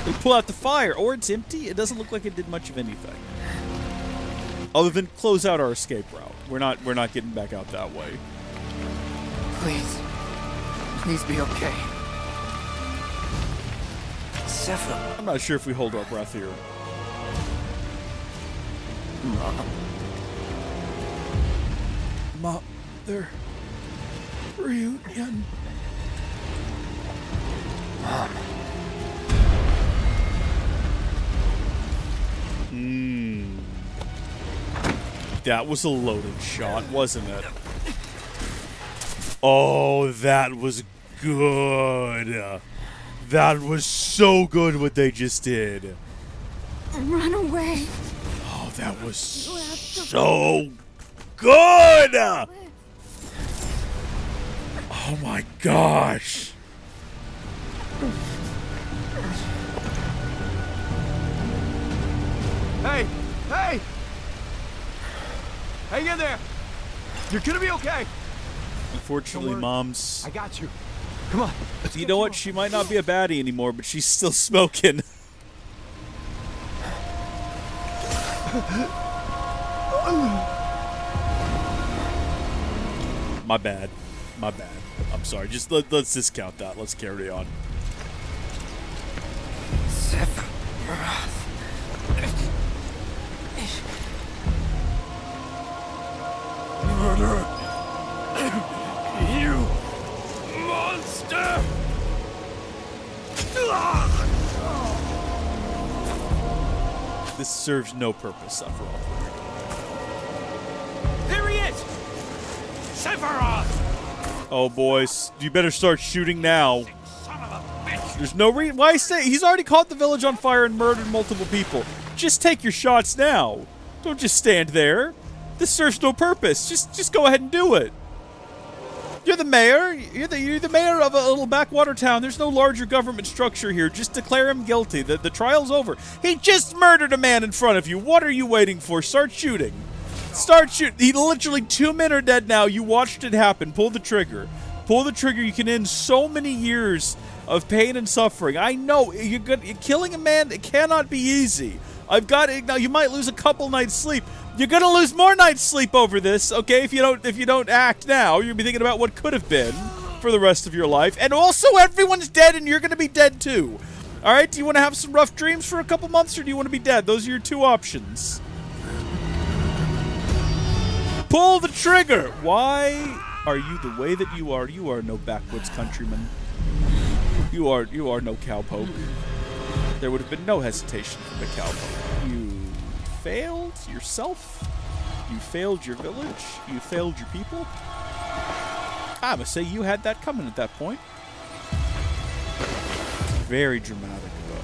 We pull out the fire, or it's empty. It doesn't look like it did much of anything, other than close out our escape route. We're not getting back out that way. Please be okay. Sephiroth. I'm not sure if we hold our breath here. Mother reunion. Mom. That was a loaded shot, wasn't it? Oh, that was good. That was so good what they just did. Run away. Oh, that was so good. Oh my gosh. Hey! Hey! Hang in there! You're gonna be okay! Unfortunately, Mom's... I got you. Come on. You know what? She might not be a baddie anymore, but she's still smoking. My bad. My bad. I'm sorry. Just let's discount that. Let's carry on. Murder! You monster! This serves no purpose, Sephiroth. There he is! Sephiroth! Oh, boys. You better start shooting now. There's no reason. Why say he's already caught the village on fire and murdered multiple people. Just take your shots now. Don't just stand there. This serves no purpose. Just go ahead and do it. You're the mayor. You're the mayor of a little backwater town. There's no larger government structure here. Just declare him guilty. The trial's over. He just murdered a man in front of you. What are you waiting for? Start shooting. Start shooting. He literally 2 men are dead now. You watched it happen. Pull the trigger. Pull the trigger. You can end so many years of pain and suffering. I know you're good. Killing a man, it cannot be easy. I've got it now. You might lose a couple nights sleep. You're gonna lose more nights sleep over this, okay? If you don't act now, you'll be thinking about what could have been for the rest of your life. And also, everyone's dead, and you're gonna be dead too. All right? Do you want to have some rough dreams for a couple months, or do you want to be dead? Those are your two options. Pull the trigger. Why are you the way that you are? You are no backwoods countryman. You are no cowpoke. There would have been no hesitation from the cowpoke. You failed yourself. You failed your village. You failed your people. I must say you had that coming at that point. Very dramatic, though.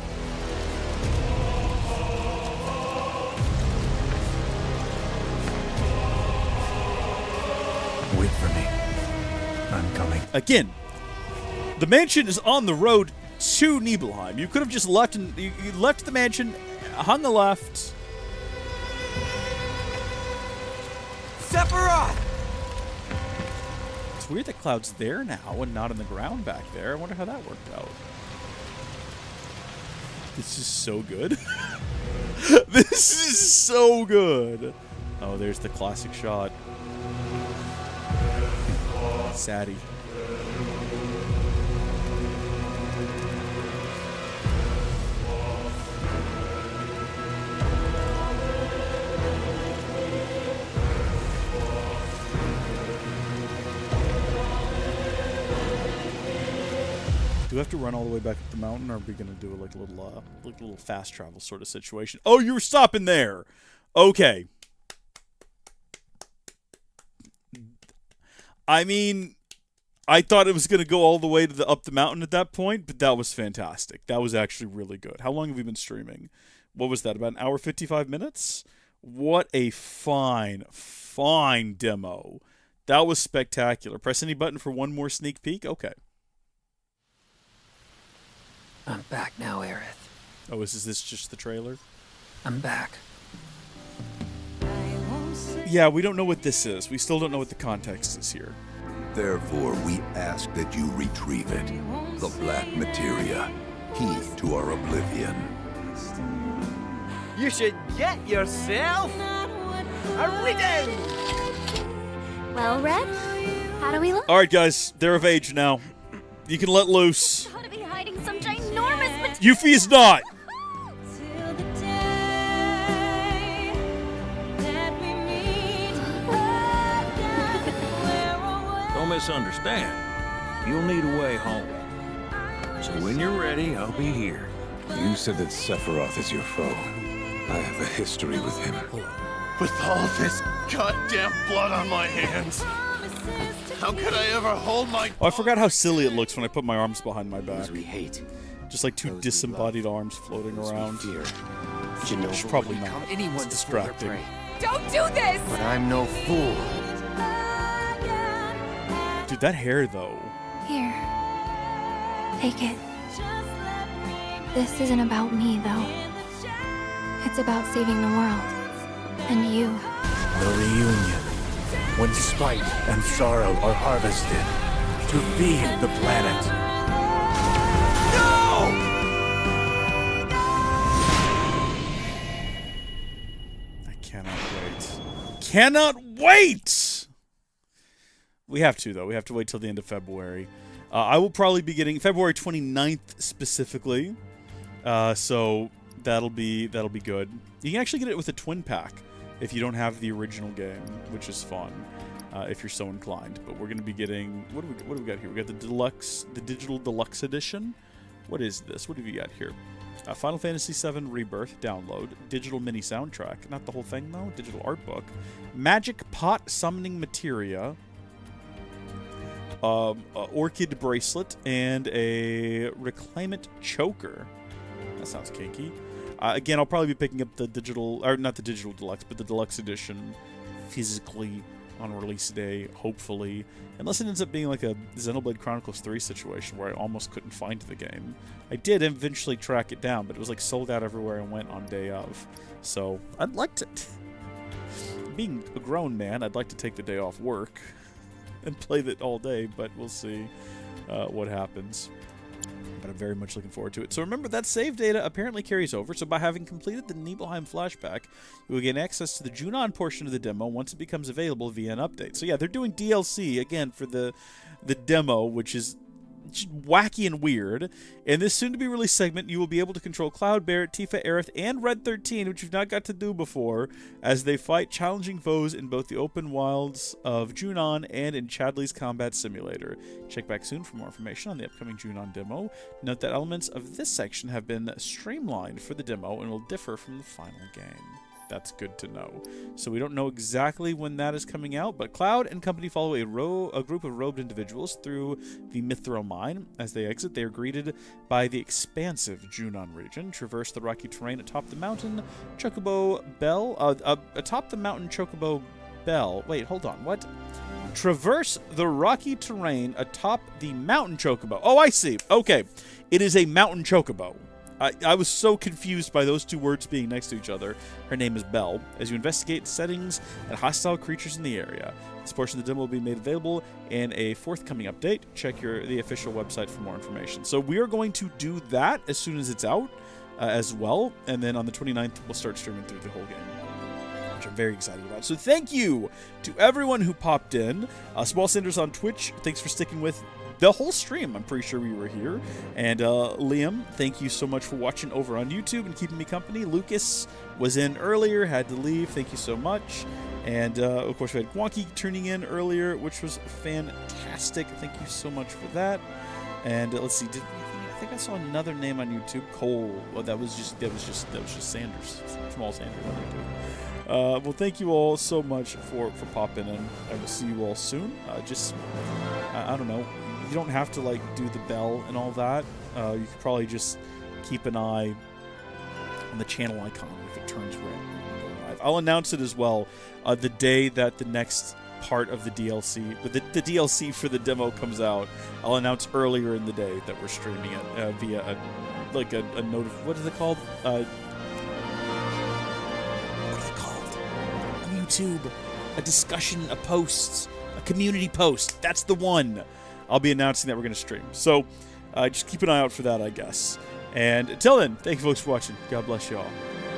Wait for me. I'm coming. Again, the mansion is on the road to Nibelheim. You could have just left and you left the mansion, hung a left. Sephiroth! It's weird that Cloud's there now and not on the ground back there. I wonder how that worked out. This is so good. This is so good. Oh, there's the classic shot. Sadie. we have to run all the way back up the mountain, or are we gonna do like a little fast travel sort of situation? Oh, you were stopping there. Okay. I mean, I thought it was gonna go all the way to up the mountain at that point, but that was fantastic. That was actually really good. How long have we been streaming? What was that? About an hour 55 minutes? What a fine demo. That was spectacular. Press any button for one more sneak peek. Okay. I'm back now, Aerith. Oh, is this just the trailer? I'm back. Yeah, we don't know what this is. We still don't know what the context is here. Therefore, we ask that you retrieve it. The black materia, key to our oblivion. You should get yourself a reading! Well, Red, how do we look? All right, guys, they're of age now. You can let loose. Gotta be hiding some ginormous Yuffie's not. Don't misunderstand. You'll need a way home. So when you're ready, I'll be here. You said that Sephiroth is your foe. I have a history with him. With all this goddamn blood on my hands, how could I ever hold my... Oh, I forgot how silly it looks when I put my arms behind my back. We hate. Just like two disembodied arms floating around. Fear. Should probably not. It's distracting. Don't do this! But I'm no fool. Dude, that hair, though. Here. Take it. This isn't about me, though. It's about saving the world. And you. The reunion. When spite and sorrow are harvested to feed the planet. No! I cannot wait. Cannot wait! We have to, though. We have to wait till the end of February. I will probably be getting February 29th specifically. So that'll be good. You can actually get it with a twin pack if you don't have the original game, which is fun if you're so inclined. But we're going to be getting what do we got here? We got the digital deluxe edition. What is this? What have you got here? Final Fantasy VII Rebirth download, digital mini soundtrack, not the whole thing though. Digital art book, magic pot summoning materia. Orchid bracelet and a reclaimant choker. That sounds kinky. Again, I'll probably be picking up the digital, or not the digital deluxe, but the deluxe edition physically on release day, hopefully. Unless it ends up being like a Xenoblade Chronicles 3 situation where I almost couldn't find the game. I did eventually track it down, but it was like sold out everywhere I went on day of. So, I'd like to... Being a grown man, I'd like to take the day off work and play that all day, but we'll see what happens. But I'm very much looking forward to it. So remember, that save data apparently carries over, so by having completed the Nibelheim flashback, you will gain access to the Junon portion of the demo once it becomes available via an update. So yeah, they're doing DLC, again, for the demo, which is wacky and weird. In this soon-to-be-released segment, you will be able to control Cloud, Barret, Tifa, Aerith, and Red 13, which you've not got to do before, as they fight challenging foes in both the open wilds of Junon and in Chadley's Combat Simulator. Check back soon for more information on the upcoming Junon demo. Note that elements of this section have been streamlined for the demo and will differ from the final game. That's good to know. So we don't know exactly when that is coming out, but Cloud and company follow a group of robed individuals through the Mithril mine. As they exit, they are greeted by the expansive Junon region, traverse the rocky terrain atop the mountain Chocobo Bell. Atop the mountain Chocobo Bell. Wait, hold on. What? Traverse the rocky terrain atop the mountain Chocobo. Oh, I see. Okay. It is a mountain Chocobo. I was so confused by those two words being next to each other. Her name is Belle. As you investigate settings and hostile creatures in the area. This portion of the demo will be made available in a forthcoming update. Check the official website for more information. So we are going to do that as soon as it's out as well. And then on the 29th, we'll start streaming through the whole game, which I'm very excited about. So thank you to everyone who popped in. Small Cinders on Twitch, thanks for sticking with the whole stream. I'm pretty sure we were here. And Liam, thank you so much for watching over on YouTube and keeping me company. Lucas was in earlier, had to leave. Thank you so much. And of course, we had Wonky tuning in earlier, which was fantastic. Thank you so much for that. And let's see, I think I saw another name on YouTube, Cole. Well, that was just Sanders, Small Sanders on YouTube. Well, thank you all so much for popping in. I will see you all soon. I don't know. You don't have to like do the bell and all that. You could probably just keep an eye on the channel icon if it turns red when we go live. I'll announce it as well the day that the next part of the DLC, but the DLC for the demo comes out. I'll announce earlier in the day that we're streaming it via a what is it called? What is it called? On YouTube, a discussion, a post, a community post. That's the one. I'll be announcing that we're going to stream. So just keep an eye out for that, I guess. And until then, thank you folks for watching. God bless you all.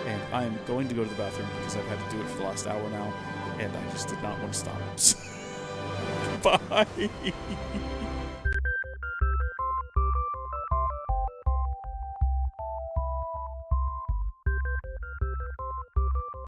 And I am going to go to the bathroom because I've had to do it for the last hour now. And I just did not want to stop. Bye.